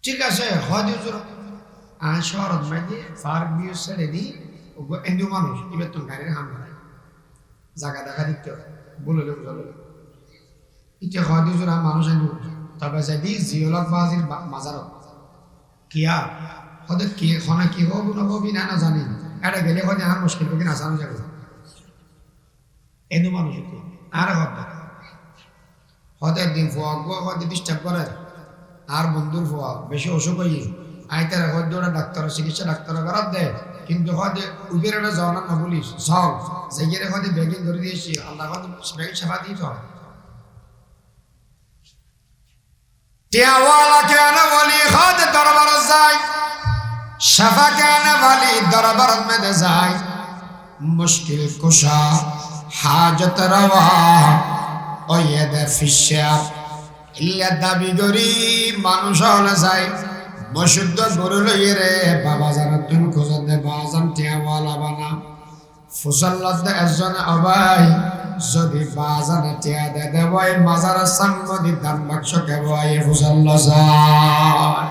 ঠিক আছে হজ হুজুর শহরত মাঝে ফার্ক বিউ ছেড়ে দিই হিন্দু মানুষ এবার তো গাড়ির হাম ধরায় জায়গা দেখা দিতে বলে বুঝালো এটা হজ হুজুর মানুষ হিন্দু তবে যদি জিওলক বাজির মাজারত কিয়া হয়তো কি খনা কি হব না হবি না না জানি এটা গেলে হয়তো আর মুশকিল হবে না জানো যাবে হিন্দু মানুষ আর হয়তো একদিন ফোয়া হয়তো ডিস্টার্ব করে আর বন্ধুর ফোয়া বেশি অসুখ হয়ে আইতার হয়তো ওরা ডাক্তার চিকিৎসা ডাক্তার করার দেয় কিন্তু হয়তো উবের একটা যাওয়া না বলিস সব যেগিয়ে হয়তো ব্যাগিং ধরে দিয়েছি আল্লাহ হয়তো ব্যাগিং সেবা দিতে হয় টিয়াওয়ালা কেন বলি হয়তো দরবার যায় শাফা কেন বলি দরবার মেদে যায় মুশকিল কুশা হাজত রওয়া ওয়েদে ফিশার ইল্লা দাবি গরিব মানুষ হলে যায় বশুদ্ধ গরু লইয়ে রে বাবা জানাতুন খোঁজত দে বাজান টিয়াওয়ালা বানা ফুসল্লাদ একজন অবাই যদি বাজানে টিয়া দে দেবই মাজার সাংমদি দান বাক্স কেবই ফুসল্লা যায়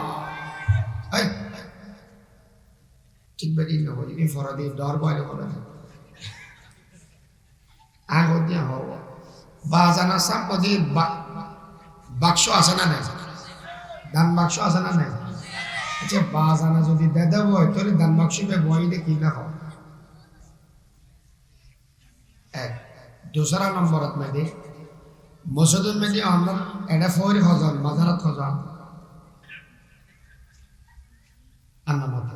ঠিক বেরি না হই এই ফরাদি দর বলে বলে আগদিয়া হও বাজানা সাংমদি বাক্স আছে না নাই দান বাক্স আছে না নাই আচ্ছা বাজানা যদি দে দেব তোর দান বাক্স পে বই দে কি না হয় এক दूसरा नंबर में दे मसजिद में दे আমরা এটা ফৌরি হজন মাজারাত হজন আন্নামত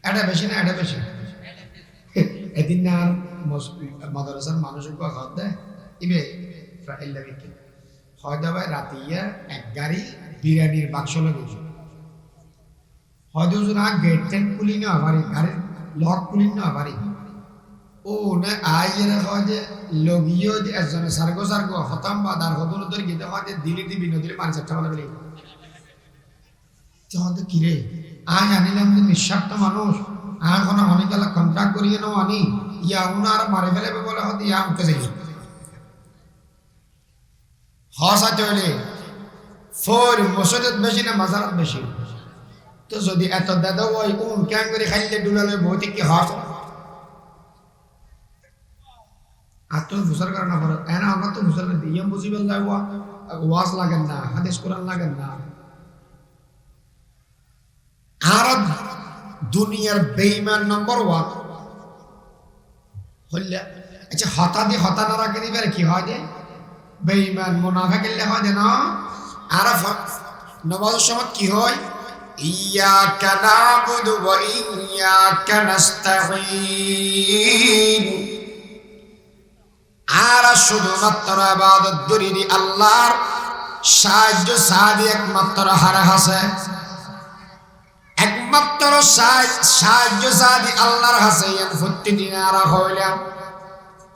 এটা বেশি না এটা বেশি এদিন না মাদ্রাসার মানুষকে খাওয়া দেয় ইবে প্রায় লাগে হয়তো ভাই রাতিয়া এক গাড়ি বিরিয়ানির বাক্স লেগেছে হয়তো না গেট টেন খুলি না পারি গাড়ির লক খুলি না পারি ও না আইয়ের হয়তো লগিও একজনে সার্গো সার্গো হতাম বা দার হদুন ধরে গিয়ে হয়তো দিলি দিবি নদীর পানি চারটা বলে বলি হয়তো কিরে আয় আনিলাম যে নিঃস্বার্থ মানুষ এখন অনেক গেলে কন্ট্রাক্ট করিয়ে নাও আনি ইয়া উনার মারে ফেলেবে বলে হয়তো ইয়া উঠে যাই হসা চলে ফোর মসজিদ বেশি না মাজারাত বেশি তো যদি এত দাদা ওই কোন কেন করে খাইলে ডুলালে ভৌতিক কি হস আর তো বুঝার কারণ না পড়ে এনা আমরা তো বুঝার দিয়ে বুঝিবেন লাগবা ওয়াজ লাগেন না হাদিস কোরআন লাগেন না আর দুনিয়ার বেঈমান নম্বর 1 হইলে আচ্ছা হতা না রাখে দিবে কি হয় যে বেঈমান মুনাফিক এলে হয় না আর নামাজের সময় কি হয় ইয়াকা নাবুদু ওয়া ইয়াকা নাস্তাঈন আর শুধুমাত্র ইবাদত করি আল্লাহর সাহায্য সাদি একমাত্র হারা আছে একমাত্র সাহায্য সাদি আল্লাহর হাসে এর প্রতিদিন আর হইলাম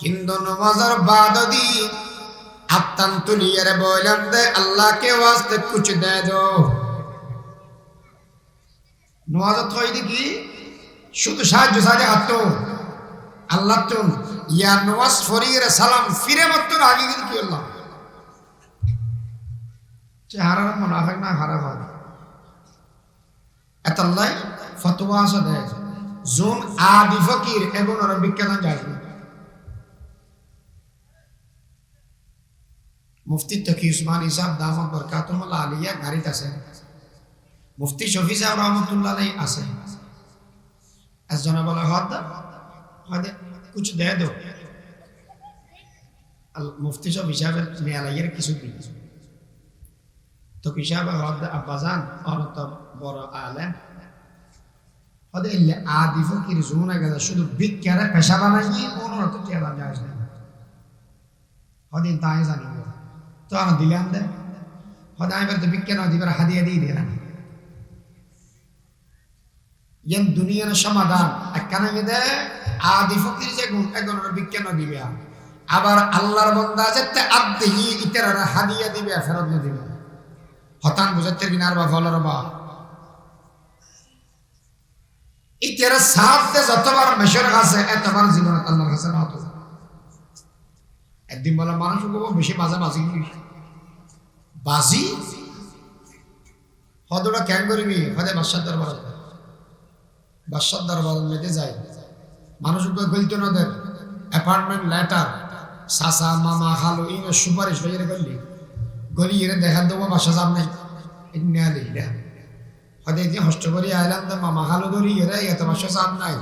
কিন্তু নামাজের বাদদি আত্তান তুলিয়ে বললাম দে আল্লাহকে ওয়াস্তে কুছ দে দো নামাজত হয় কি শুধু সাহায্য সাদি আত্ম আল্লাহ তো ইয়া নওয়াজ ফরির সালাম ফিরে মাত্র আগে কিন্তু কি আল্লাহ চেহারা মুনাফিক না খারাপ হয় এতাল্লাই ফতোয়া আছে দেয় জোন আদি ফকির এবং ওরা বিজ্ঞান যায় মুফতি তকি উসমানী সাহেব দামাত বরকাতুল্লাহ আলিয়া গাড়িতে আছে মুফতি শফি সাহেব রহমতুল্লাহ আলাইহি আছে একজনে বলে হদ कुछ दे दो मुफ्ती साहब हिसाब में आलाइयर किसी भी तो किसाब हद अब्बाजान और तो बड़ा आलम हद इल्ले आदिफो की रिजूना का शुद्ध बिग क्या है पेशाबा नहीं उन्होंने तो क्या दाम जायज़ नहीं हद इंतहाई जानी हो तो हम दिलान दे हद आए पर तो बिग क्या ना दिवर हदिया दी देना यन दुनिया न समाधान अक्काना के दे आदि फकीर जे गुण एगोनर বিজ্ঞান দিবে আবার আল্লাহর বান্দা যেতে আদহি ইতরার হাদিয়া দিবে ফেরত না দিবে হতান বুঝতে বিনার বা ফলর বা ইতের সাথে যতবার মেশর কাছে এতবার জীবনত আল্লাহর কাছে না হতো। একদিন বলে মানুষ বেশি বাজি বাজি হদটা কেন করবি হদে বাদশার দরবার মেতে যায় মানুষ গলিত নদের অ্যাপার্টমেন্ট লেটার চাচা মামা খালু এই সুপারিশ হয়ে গলি গলি এর দেখা দেবো বাসা যাব নাই হদে এদিন হস্ত করি আইলাম তো মামা খালু করি এরা এত বাসা যাব নাই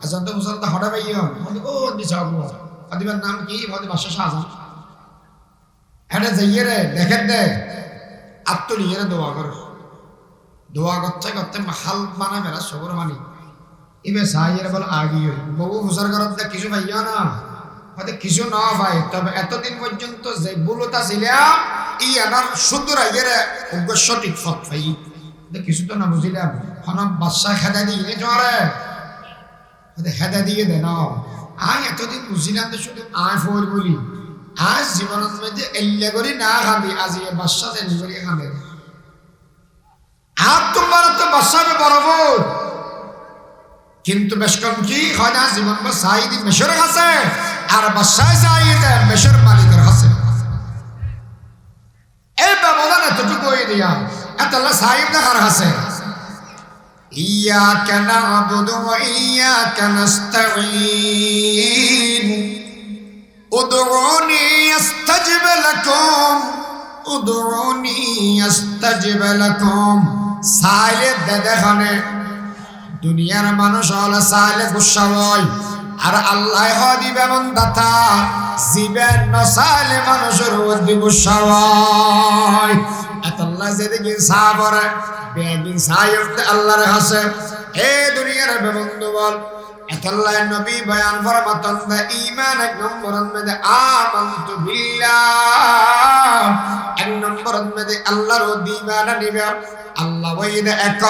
এজন তো মুসলমান হঠাৎ পাই ও দিশা হদিবার নাম কি হদে বাসা সাজান হ্যাঁ যাইয়ে রে দেখেন দে আত্মলি এরা দোয়া করতে করতে হাল বানাবে না সবর মানি এবার সাইয়ের বল আগিয়ে বহু হুসার করার কিছু পাইয়া না হয়তো কিছু না পাই তবে এতদিন পর্যন্ত যে বুলতা ছিলাম ই আমার সুন্দর আইয়ের সঠিক ফত পাই কিছু তো না বুঝিলাম হন বাদশা খেদা দিয়ে জরে হেদা দিয়ে দে না আয় এতদিন বুঝিলাম তো শুধু আয় ফোর বলি আজ জীবনের মধ্যে এল্লে করি না খাবি আজ এ বাদশা তেল করি খাবে আর তোমার তো বাদশাবে বরাবর কিন্তু বেশ কম কি হয় না জীবন বা সাইদি মেশর কাছে আর বাদশাহ সাইদে মেশর মালিকের কাছে এই ব্যবধান এতটুকু হয়ে দিয়া এত আল্লাহ সাইদ দেখার কাছে ইয়াকা না'বুদু ওয়া ইয়াকা নাস্তাঈন উদউনি আস্তাজিব লাকুম উদউনি আস্তাজিব লাকুম সাইলে দেখানে দুনিয়ার মানুষ হলে সাইলে গুসা হয় আর আল্লাহ হদি বেমন দাতা জীবের নসাইলে মানুষের মধ্যে গুসা হয় এত আল্লাহ যেদিকে সাবরে বেদিন সাইতে আল্লাহর হাসে এ দুনিয়ার বেবন্ধু বল এত আল্লাহ নবী বয়ান ফরমাতন দা ঈমান এক নম্বরের মধ্যে আমানতু বিল্লাহ এক নম্বরের মধ্যে আল্লাহর ঈমান নিবে আল্লাহ ওয়াহিদ একত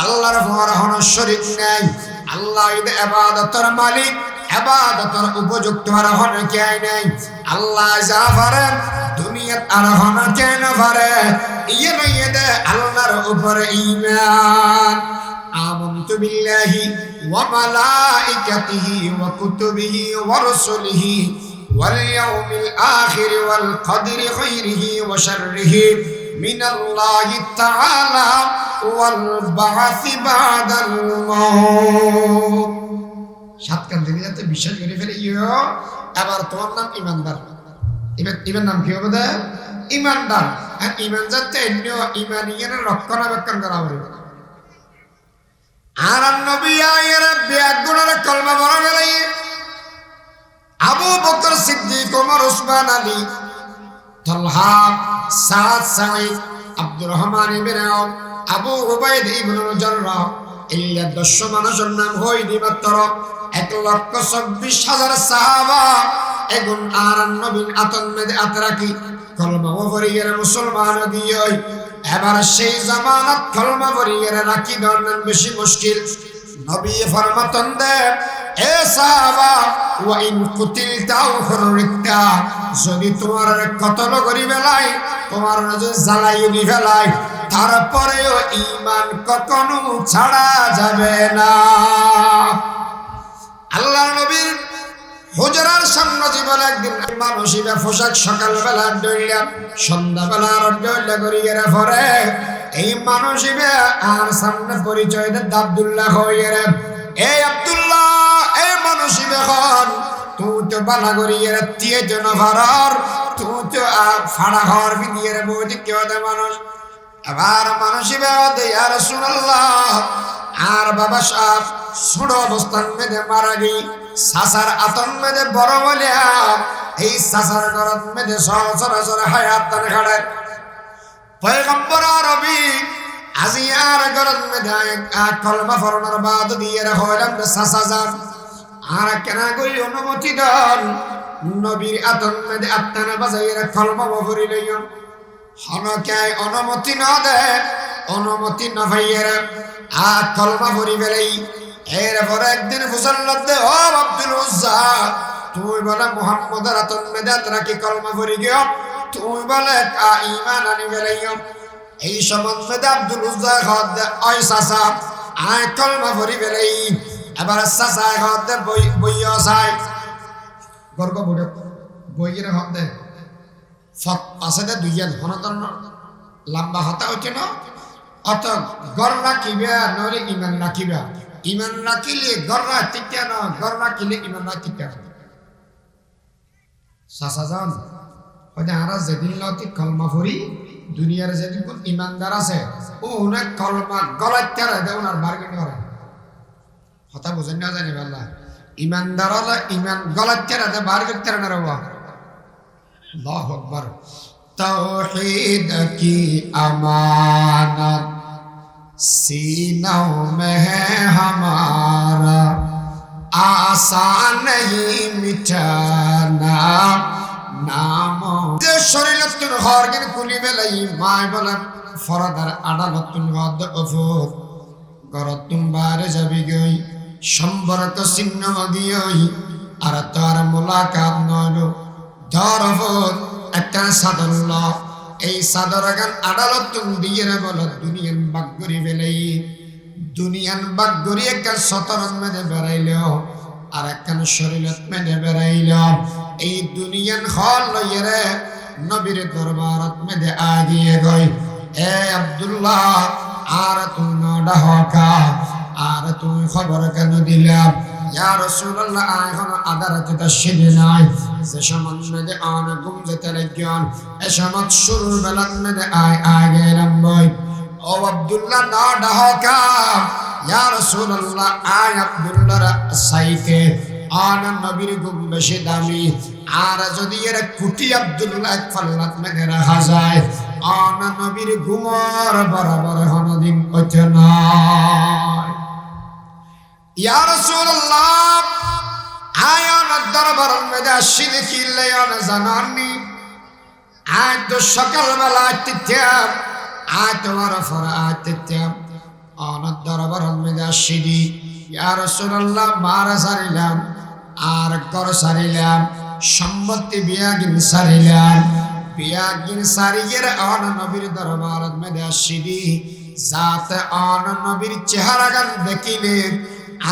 আল্লাহর ফরমান শরীক নাই আল্লাহ ঈদ ইবাদতের মালিক ইবাদতের উপযুক্ত আর হন কে নাই আল্লাহ জাফরে দুনিয়াত আর হন কে না পারে ইয়ে আল্লাহর উপর ঈমান আমানতু বিল্লাহি ওয়া মালাইকাতিহি ওয়া কুতুবিহি ওয়া রাসূলিহি ওয়াল ইয়াউমিল আখির ওয়াল কদরি খাইরিহি ওয়া শাররিহি মিনাল্লাহি তাআলা ওয়াল বা'সি বাদাল মাউত সাত কান থেকে যাতে বিশ্বাস করে ফেলে এবার তোমার নাম ইমানদার ইমান নাম কি হবে ইমানদার আর ইমান যাতে ইমানিয়ান রক্ষণাবেক্ষণ করা হবে আর নবী আয়ের ব্যাগুণের কলমা বলা গেলে আবু বকর সিদ্দিক ওমর উসমান আলী তালহা সাদ সাঈদ আব্দুর রহমান ইবনে আওফ আবু উবাইদ ইবনে জাররাহ এই 10 মানুষের নাম হইনি মাত্র 1,24,000 সাহাবা এগুন আর নবীর আতন্মেদে আতরাকি কলমা পড়িয়ে মুসলমান দিয়ে এবার সেই জামানত কলমা পড়িয়ে রাখি ধরনের বেশি মুশকিল নবী ফরমাতন দে এ সাহাবা ওয়া ইন কুতিলতা আও হুররিতা যদি তোমার কতল করি বেলায় তোমার যদি জ্বালাই দি ফেলায় তারপরেও ঈমান কখনো ছাড়া যাবে না আল্লাহ নবীর হুজরার সামনে জীবন একদিন মানুষিবা পোশাক সকালবেলা ডইলা সন্ধ্যাবেলা ডইলা করিয়ে পরে এই মানুষিবা আর সামনে পরিচয় দেয় আব্দুল্লাহ হইয়ে এই আব্দুল্লাহ এই মানুষিবা হন তুই তো বালা করিয়ে তিয়ে জন ভারার তুই তো ফাড়া ঘর দিয়ে বই কেউ দে মানুষ আবার মানুষিবা দে ইয়া রাসূলুল্লাহ আর বাবা সাহেব ছোট অবস্থান মেয়েদের মারা গই সাসার আতন মেয়েদের বড় বলে এই সাসার গরত মেয়েদের সরাসরি হায়াত দান খাড়ে পয়গম্বর আরবি আজি আর গরত মেয়েদের কলমা ফরনার বাদ দিয়ে হইলাম সাসা যান আর কেন কই অনুমতি দেন নবীর আতন মেয়েদের আত্মানা বাজাইরা কলমা বফরি লইন হনকায় অনুমতি না দেয় অনুমতি না ভাইয়েরা আর কলমা পড়ি বেলাই এরপর একদিন মুসল্লাত দে ও আব্দুল উজ্জা তুই বলে মুহাম্মদের আতন মেদাত রাখি কলমা পড়ি গিয়ে তুই বলে ঈমান আনি বেলাই এই সম্বন্ধে আব্দুল উজ্জা খদ ওই সাসা আয় কলমা ভরি বেলাই এবার চাচাই হতে বইয়া চাই গর্গ বুড়ে বইয়ের হতে ফত আছে দে দুইজন হনতন লম্বা হতা হচ্ছে না অত গর রাখিবা নরে ইমান রাখিবা ইমান রাখিলে গর রাখিতে না গর রাখিলে ইমান রাখিতে চাচা যান হয়তো আমরা যেদিন লতি কলমা ভরি দুনিয়ার যেদিন কোন ইমানদার আছে ও অনেক কলমা গলায় তেরা দেয় ওনার বার্গেন করে কথা বুঝেন না জানি আল্লাহ ইমানদার হলে ইমান গলায় তেরা দেয় বার্গেন তেরা না রবা আল্লাহু আকবার তাওহীদ কি আমানত सीनों में है हमारा आसान नहीं मिटाना नामों যে শরীরতুন হরগের কুলি বেলাই মাই বলে ফরদার আদালতুন হদ অফুর গরতুন বারে যাবি গই সম্পর্ক ছিন্ন গই আর তার মোলাকাত নয় ধরফত একটা সাদল্লাহ এই সাদরাগান আদালত তুমি দিয়ে বলো দুনিয়ান বাগগরি বেলাই দুনিয়ান বাগগরি একটা সতরন মেনে বেড়াইলেও আর একখান শরীরত মেনে বেড়াইলেও এই দুনিয়ান হল লইরে নবীর দরবারত মেনে আগিয়ে গই এ আব্দুল্লাহ আর তুমি নডা হকা আর তুমি খবর কেন দিলাম ইয়া রাসূলুল্লাহ এখন আদালতে তাশহীদ নাই যে সমান মেদে আন গুম যেতে লাগেন এ সমান শুরু বেলান মেদে আগে লম্বই ও আব্দুল্লাহ না ডাহকা ইয়া রাসূলুল্লাহ আব্দুল্লাহর সাইতে আন নবীর গুম বেশি দামি আর যদি এর কুটি আব্দুল্লাহ এক ফাল্লাত মেদে রাখা যায় আন নবীর গুমর বরাবর হনদিন কইতে না ইয়া রাসূলুল্লাহ আয়ান দরবার মধ্যে আসিলে কি লেয়ান জানানি আয় তো সকালবেলা আতিথ্যাম আয় তোমার ফরা আতিথ্যাম আন দরবার মধ্যে আসিলি ইয়া রাসূলুল্লাহ মারা সারিলাম আর কর সারিলাম সম্পত্তি বিয়াগিন সারিলাম বিয়াগিন সারিয়ের আন নবীর দরবার মধ্যে আসিলি জাত আন নবীর চেহারা গান দেখিলে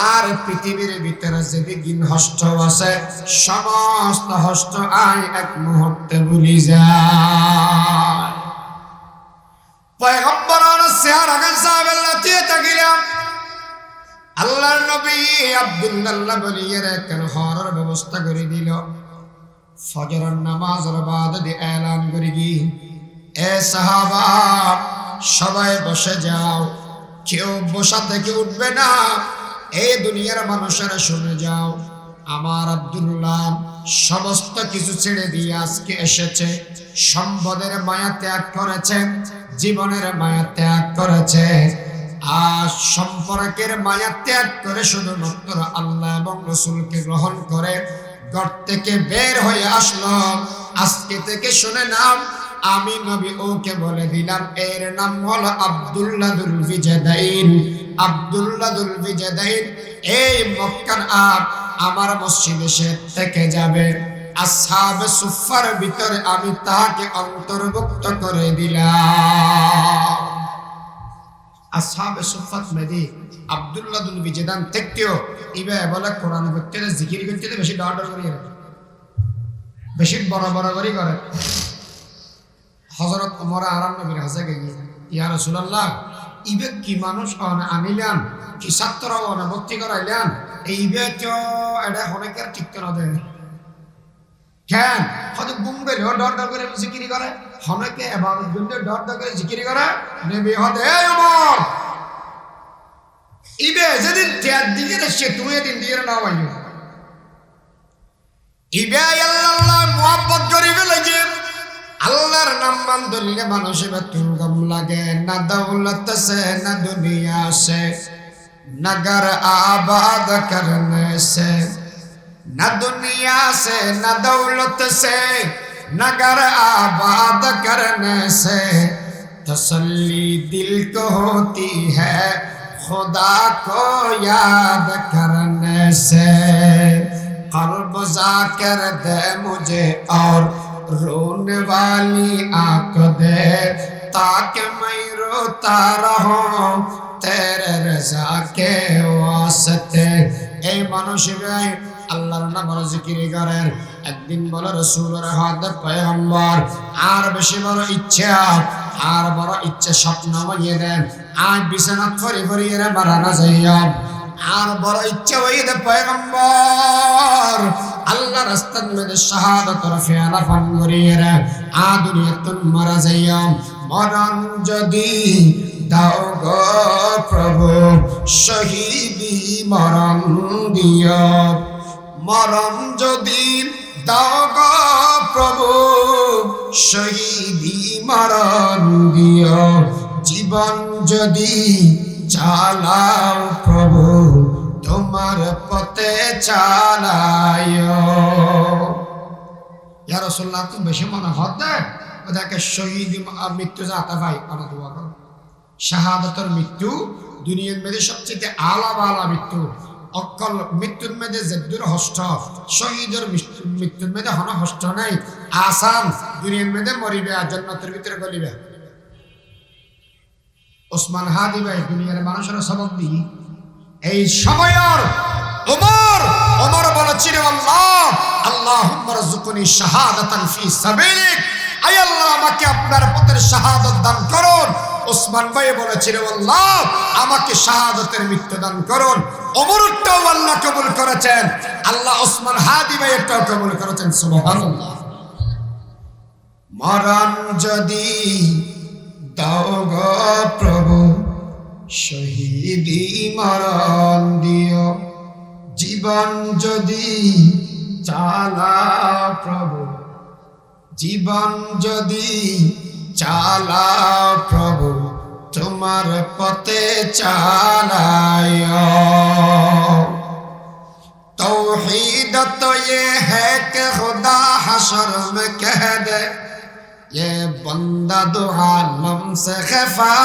আর পৃথিবীর ভিতরে যেদিন হস্ত আছে সমস্ত হস্ত আয় এক মুহূর্তে ভুলি যায় পয়গম্বরের চেহারা গান সাহাবাল্লাহ দিয়ে তাকিলাম আল্লাহর নবী আব্দুল্লাহ বলিয়ের কেন হরার ব্যবস্থা করে দিল ফজরের নামাজের বাদ দিয়ে এলান করে দি এ সাহাবা সবাই বসে যাও কেউ বসা থেকে উঠবে না এই দুনিয়ার মানুষেরা শুনে যাও আমার আব্দুল্লাহ সমস্ত কিছু ছেড়ে দিয়ে আজকে এসেছে সম্পদের মায়া ত্যাগ করেছে জীবনের মায়া ত্যাগ করেছে আর সম্পর্কের মায়া ত্যাগ করে শুধুমাত্র আল্লাহ এবং রাসূলকে গ্রহণ করে ঘর থেকে বের হয়ে আসলো আজকে থেকে শুনে নাও আমি নবী ওকে বলে দিলাম এর নাম হলো আব্দুল্লাহ দুল বিজাদাইন আব্দুল্লাহ দুল বিজাদাইন এই মক্কার আমার মসজিদে সে থেকে যাবে আসহাবে সুফার ভিতরে আমি তাকে অন্তর্ভুক্ত করে দিলাম আসহাবে সুফাত মেদি আব্দুল্লাহ দুল বিজাদান থেকেও ইবে বলে কোরআন পড়তে জিকির করতে বেশি ডর করে বেশি বড় বড় করে হযরত ওমর আরাম নবীর কাছে গিয়ে ইয়া রাসূলুল্লাহ ইবে কি মানুষ আনিলাম কি ছাত্র ভর্তি করাইলাম এইবে তো এটা অনেকের ঠিক না দেয় কেন হয়তো গুম গেলে ডর করে জিকির করে অনেকে এবাদত করতে ডর করে জিকির করে নবী হতে এই ওমর ইবে যেদিন ত্যাগ দিয়ে সে তুমি দিন দিয়ে না ভাইও ইবে আল্লাহ মুহাব্বত করিবে লাগে আল্লাহর নাম বান্দলে মানুষের বেতন গম লাগে না দৌলত সে না দুনিয়া সে না ঘর आबाद करने से না दुनिया से না दौलत से না ঘর आबाद करने से तसल्ली दिल को होती है खुदा को याद करने से कल्ब जाकर दे मुझे और रोने वाली आंख दे ताकि मैं रोता रहूं তেরে রজা কে ওয়াস্তে। এই মানুষেরাই আল্লাহর নামের জিকির করেন। একদিন বলে রাসূলের হাতে পয়গম্বর আর বেশি বড় ইচ্ছা, আর বড় ইচ্ছা স্বপ্ন বানিয়ে দেন, আর বিছানাত ফরি ফরি এরা মারানা যাইয়া। আর বড় ইচ্ছা হয়ে দে পয়গম্বর আল্লাহ রাস্তার মধ্যে শাহাদাতের ফেলা পান করিয়ে রে আ দুনিয়াতুন মারা যাইয়া। মরণ যদি দাও গো প্রভু শহীদি মরণ দিও, মরণ যদি দাও গো প্রভু শহীদি মরণ দিও, জীবন যদি চালাও প্রভু তোমার পথে চালাইও। ইয়া রাসূলুল্লাহ তুমি বেশি মনে হদ দেয় ওদেরকে শহীদ মৃত্যু যাতা ভাই আমরা দোয়া করো। শাহাদাতের মৃত্যু দুনিয়ার মধ্যে সবচেয়ে আলা বালা মৃত্যু। অকল মৃত্যুর মধ্যে জেদ্দুর হষ্ট, শহীদের মৃত্যুর মধ্যে হন হষ্ট নাই, আসান দুনিয়ার মধ্যে মরিবে আর জান্নাতের ভিতরে গলিবে। ওসমান হাদি ভাই দুনিয়ার মানুষের সবক দিই এই সময়ের ওমর বলেছিল আল্লাহ আল্লাহুম্মা রযুকনি শাহাদাতান ফি সাবিলিক, আয় আল্লাহ আমাকে আপনার পথের শাহাদাত দান করুন। ওসমান ভাই বলেছিল আল্লাহ আমাকে শাহাদাতের মৃত্যু দান করুন। ওমরটাও আল্লাহ কবুল করেছেন, আল্লাহ ওসমান হাদি ভাই এটাও কবুল করেছেন। সুবহানাল্লাহ। মরণ যদি দাও গো প্রভু শহীদি মরণ দিও, জীবন যদি চালাও প্রভু, জীবন যদি চালাও প্রভু তোমার পথে চালাইও। तौहीद तो ये है कि खुदा हशर में कह दे ये बंदा दो आलम से खफा,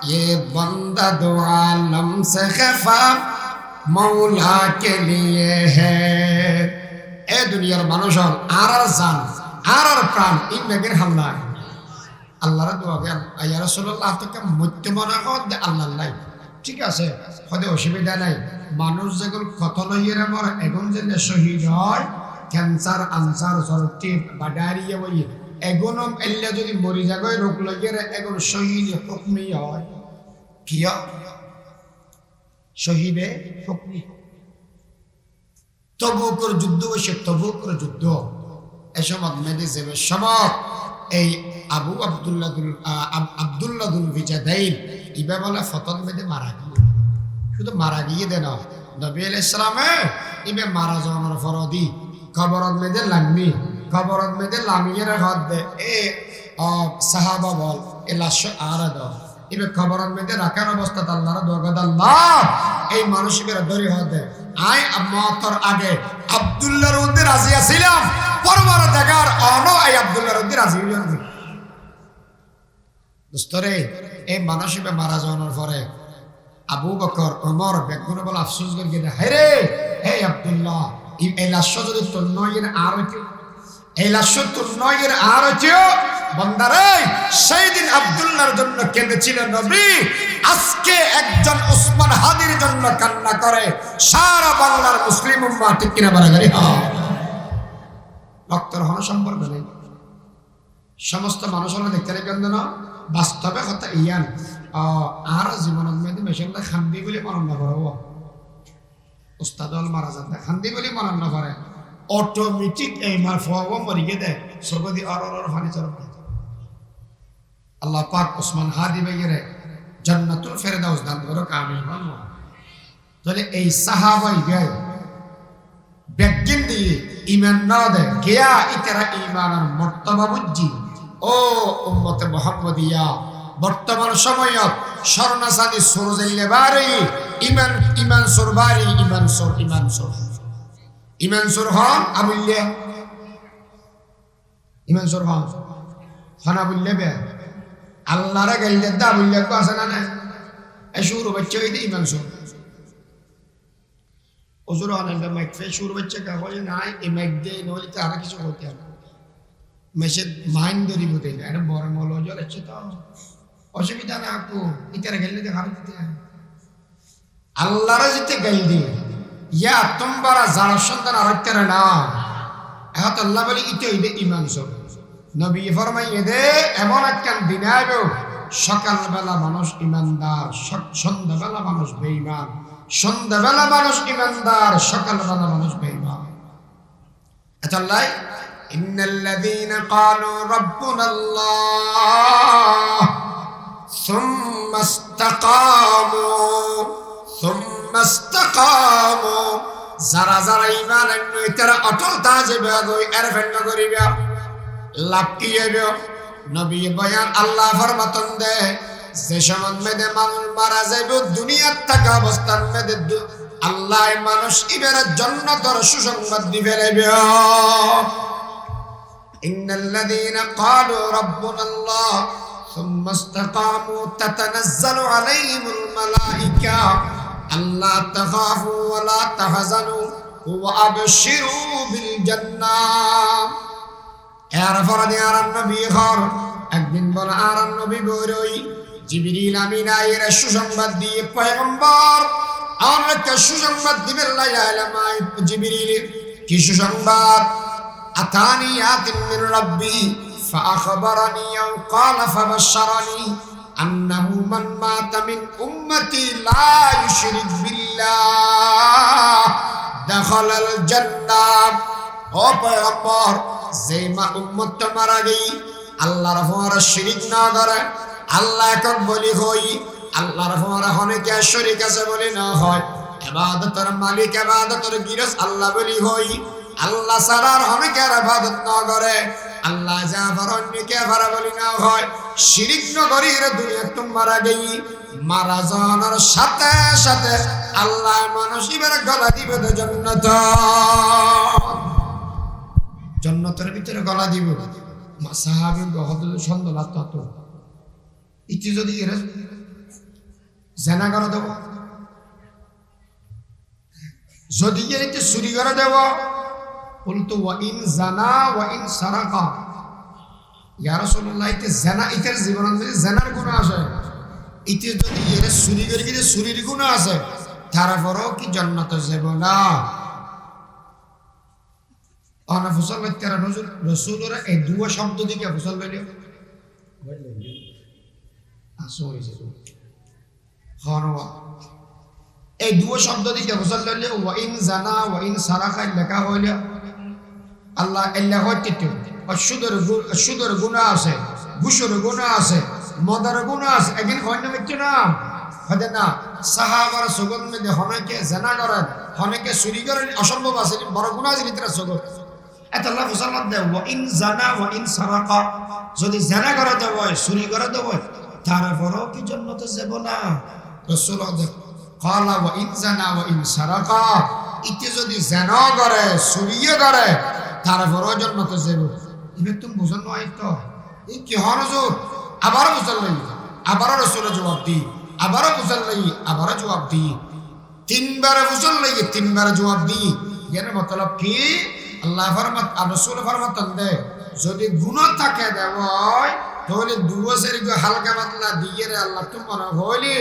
ये बंदा दो आलम से खफा मौला के लिए है। ए दुनियार মানুষ আর জান আর প্রাণ ইন্দ্রের হামলা আল্লাহর দোয়া গে ইয়া রাসূলুল্লাহ তোকে মৃত্যু মনে কর দে আল্লাহ নাই ঠিক আছে হদে অসুবিধা নাই। মানুষ যেগুলো কত লইয়েরা মর এখন যে শহীদ হয় ক্যান্সার আনসার সরতি বা ডায়রিয়া বই এগুলো এল্লা যদি মরি যাগয় রোগ লইয়েরা এগুলো শহীদ হুকমি হয়। কি শহীদে হুকমি। তবুকর যুদ্ধ বসে তবুকর যুদ্ধ এসমত মেডিসিনের সমত এই আবু আব্দুল্লাহুল বিজাদাইন ইবা বলে ফতন মেদে মারা গিয়ে শুধু মারা গিয়ে দেন নবী আলাইহিস সালামে ইবে মারা যাওয়ার ফরদি কবরত মেদে লাম্মি কবরত মেদে লামিয়ে রাখত দে এ সাহাবা বল এ লাশ আরাদ ইবে কবরত মেদে রাখার অবস্থা আল্লাহর দরগা আল্লাহ এই মানুষের ধরে হতে আই মওতর আগে আব্দুল্লাহর উদ্দি রাজি ছিলাম পরবার দেখার অনো এই আব্দুল্লাহর উদ্দি রাজি হইলেন দোস্তরে এই মানুষের মারা যাওয়ার পরে আবু বকর ওমর বেগুন বলে আফসোস করে গেলে হেরে হে আব্দুল্লাহ এই লাশ যদি তোর নয়ের আর হইতো এই লাশ তোর নয়ের আর হইতো বান্দারে সেই দিন আব্দুল্লাহর জন্য কেঁদেছিলেন নবী, আজকে একজন ওসমান হাদির জন্য কান্না করে সারা বাংলার মুসলিম উম্মাহ ঠিক কিনা বাড়াগাড়ি রক্তর হন সম্পর্ক নেই। সমস্ত মানুষরা দেখতে কেন্দ্র না বাস্তবে কথা ইয়ান আর জীবনের মধ্যে মেশিনটা খান্দি বলে মরণ না করে উস্তাদ মারা যাতে খান্দি বলে মরণ না করে অটোমেটিক এই মার ফোয়াবো মরিয়ে দেয় সগদি আর ফানি চরম। আল্লাহ পাক ওসমান হাদি ভাইয়ের জান্নাতুল ফেরদাউস দান করো কামিল হন। তাহলে এই সাহাবাই গায় ব্যাজ্ঞান দিয়ে ইমান না দেয় কেয়া ইতারা ইমানের মর্তবা বুঝি ও উম্মতে মুহাম্মদিয়া বর্তমান সময়ত স্বর্ণাচাঁদি সুর যাইলে বাড়ি ইমান ইমান সুর বাড়ি ইমান সুর ইমান সুর হন আমুল্যে ইমান সুর হন হনা বললে বে আল্লাহরে গাইলে দা বললে কো আছে না এই সুর বাচ্চা হইতে ইমান সুর ওজুর হন মাইক ফে সুর বাচ্চা কা বলে নাই এই মাইক দে নইলে তো আর কিছু হতে হবে মেসে মাইন্ড ধরি বতে এটা বড় মলজল আছে তো অসুবিধা না আপু ইতারে গেলে দেখার দিতে আল্লাহরে যেতে গাইল দিয়ে ইয়া তোমরা যারা সন্তান আরেকটারে না এখন আল্লাহ বলি ইতে ইদে ইমান সব নবী ফরমাইয়ে দে এমন একখান দিন আইব সকালবেলা মানুষ ইমানদার সন্ধ্যাবেলা মানুষ বেঈমান সন্ধ্যাবেলা মানুষ ইমানদার সকালবেলা মানুষ বেঈমান আল্লাহ ইন্নাল্লাযীনা ক্বালু রাব্বুনাল্লাহ সুম্মা ইসতাকামু যারা যারা ঈমান আনলো তারা অটল থাকবে ওই এরফেন্ড করিবে লাভ কি হবে নবী বয়ান আল্লাহ ফরমাতন দে যে সময় মেদে মানুষ মারা যাইবে দুনিয়ার থাকা অবস্থান মেদে আল্লাহ মানুষ ইবের জান্নাতের সুসংবাদ দিবে লাইবে ইন্নাল্লাযীনা ক্বালু রাব্বুনাল্লাহ ثم استقاموا تتنزل عليهم الملائكة ألا تخافوا ولا تحزنوا وأبشروا بالجنة এর ফরদে আর নবী ঘর একদিন বলে আর নবী বইরই জিবরিল আমিন আয়ের সুসংবাদ দিয়ে পয়গম্বর আমাকে সুসংবাদ দিবেন লাইলামাই জিবরিল কি সুসংবাদ আতানি আতিন মিন রাব্বি فأخبرني أو قال فبشرني أنه من مات من أمتي لا يشرك بالله دخل الجنة ও পয়গম্বর যেই মা উম্মত মারা গই আল্লাহর ফর শিরিক না করে আল্লাহ এখন বলি হই আল্লাহর ফর অনেকে শরীক আছে বলি না হয় ইবাদতের মালিক ইবাদতের গিরস আল্লাহ বলি হই আল্লাহ ছাড়ার অনেকের ইবাদত না করে আল্লাহ যা ফরনকে ফর বলি না হয় শিরিক না করির দুনিয়া তুম মারা গই মারা যাওয়ার সাথে সাথে আল্লাহ মানুষ ইবার গলা দিবে জান্নাত জান্নাতের ভিতরে গলা দিব সাহাবী বহুত সুন্দর আত্মত ইতি যদি এর জানা করে দেব যদি এর ইতি চুরি করে দেব বলতো ওয়া ইন জানা ওয়া ইন সারাকা ইয়া রাসূলুল্লাহ ইতি জানা ইতের জীবনের মধ্যে জানার গুনাহ আছে ইতি যদি এর চুরি করে কি চুরির গুনাহ আছে তারপরও কি জান্নাতে যাব না أنا فصل ترى نزول رسول الله دوا شمط دي كيا فصل بيلي أسوي زيرو خانوا دوا شمط دي كيا فصل بيلي وإن زنا وإن سرق لك هوليا الله إلا هو تيتو الشدر غنا أسه غشور غنا أسه مدر غنا أسه أجين خانة متنا هذا نا صحابة رسولون من ده هناك زنا كرن هناك سوري كرن أشرب باسل برغنا زين ترى سوغل এত আল্লাহ ফসলত দেয় ওয়া ইন জানা ওয়া ইন সারাকা যদি জানা করে দেব চুরি করে দেব তারপরও কি জান্নাতে যাব না রাসূল ক্বালা ওয়া ইন জানা ওয়া ইন সারাকা ইতে যদি জানা করে চুরিও করে তারপরও জান্নাতে যাব ইবে তুমি বুঝন নয় তো এই কি হরজুর আবার বুঝালাই আবার রাসূল জবাব দি আবার বুঝালাই আবার জবাব দি তিনবার বুঝালাই তিনবার জবাব দি এর মতলব কি আল্লাহ ফরমাত আর রাসূল ফরমাতন দে যদি গুনাহ থাকে দেব তাহলে দুয়াসের গো হালকা পাতলা দিয়ে রে আল্লাহ তুমি মনে হইলি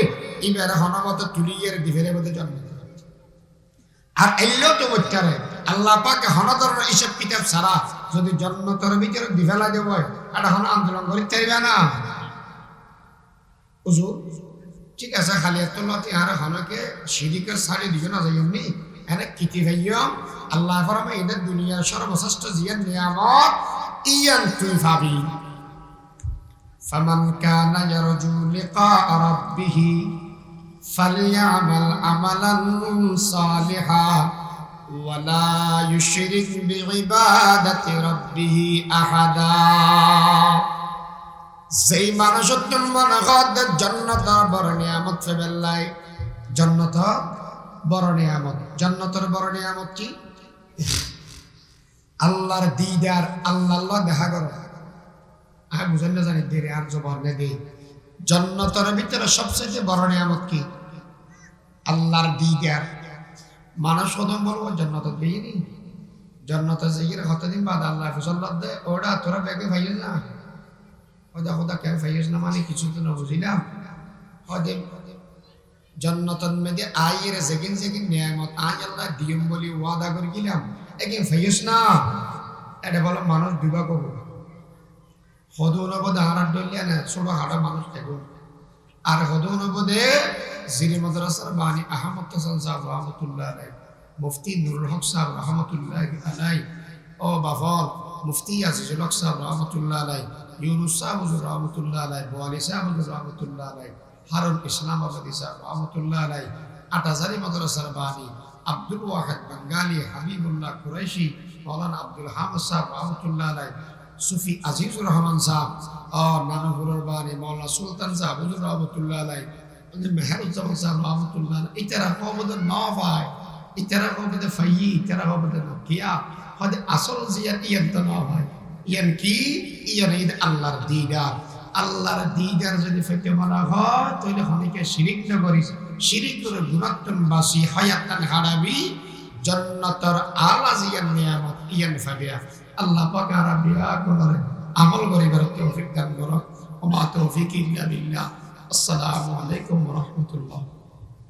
ইবারে হনমত তুলিয়ের দিবেরে মধ্যে জান্নাত আর এল্লো তো বচ্চারে আল্লাহ পাক হনদর হিসাব কিতাব ছাড়া যদি জান্নাতের ভিতরে দিবেলা দেব এটা হন আন্দোলন করতে পারবে না হুজুর ঠিক আছে খালি এতলতি আর হনকে শিরিকের সারি দিবে না যাইনি এনে কিতি ভাইয়ম আল্লাহ ফরমায় এই দুনিয়ার সর্বশ্রেষ্ঠ জিয়ান নিয়ামত ইয়ান তুই ভাবি ফামান কানা ইয়ারজু লিকা রাব্বিহ ফালইআমাল আমালান সালিহা ওয়ালা ইউশরিক বিইবাদাতি রাব্বিহ আহাদা যেই মানুষ মনে করে জান্নাত বড় নিয়ামত ফেবেলাই জান্নাত বড় নিয়ামত জান্নাতের বড় নিয়ামত কি আল্লাহর দিদার আল্লাহ দেখা করো আর বুঝেন না জানি দেরে আর জবাব নে দেই জান্নাতের ভিতরে সবচেয়ে বড় নিয়ামত কি আল্লাহর দিদার মানুষ কদম বলবো জান্নাতে দেইনি জান্নাতে যাইয়ে কতদিন বাদ আল্লাহ ফসল্লাহ দে ওটা তোরা বেগে ভাইল না খোদা খোদা কেউ ফাইস না মানে কিছু তো না বুঝিলাম হদে জন্নতন মেদে আয়ের যেগিন যেগিন নিয়ামত আজ আল্লাহ দিয়ম বলি ওয়াদা করে গেলাম একদিন ফাইস না এটা বলো মানুষ বিবাহ করবো হদু নবদে হারার ডলিয়া না ছোট হাড়া মানুষ দেখুন আর হদু নবদে জিরি মাদ্রাসার বাণী আহমদ হাসান সাহেব রহমতুল্লাহ আলাই মুফতি নুরুল হক সাহেব রহমতুল্লাহ আলাই ও বাফল মুফতি আজিজুল হক সাহেব রহমতুল্লাহ আলাই ইউনুস সাহেব হুজুর রহমতুল্লাহ আলাই বোয়ালি সাহেব হুজুর রহমতুল্লাহ আলাই হারুন ইসলামাবাদী সাহেব রহমতুল্লাহ আলাই আটাজারি মাদ্রাসার বাণী আব্দুল ওয়াহিদ বাঙ্গালী হাবিবুল্লাহ কুরাইশি মৌলানা আব্দুল হামিদ সাহেব রহমতুল্লাহ আলাই সুফি আজিজুর রহমান সাহেব নানুপুরের বাণী মৌলানা সুলতান সাহেব হুজুর রহমতুল্লাহ আলাই মেহরুজ্জামান সাহেব রহমতুল্লাহ ইতারা কবদের নভাই ইতারা কবদে ফাইয়ি ইতারা কবদে নকিয়া হদে আসল জিয়ান ইয়ান তো নভাই ইয়ান কি ইয়ান ঈদ আল্লাহর দিদার আল্লাহর দিদার যদি ফেতে মানা হয় তাহলে অনেকে শিরিক না করিস শিরিক করে গুণাত্তন বাসি হায়াতান হারাবি জান্নাতের আলা জিয়ান নিয়ামত ইয়ান ফাবিয়া আল্লাহ পাক আরাবিয়া করে আমল করিবার তৌফিক দান করো ওয়া মা তৌফিক ইল্লা বিল্লাহ আসসালামু আলাইকুম ওয়া রাহমাতুল্লাহ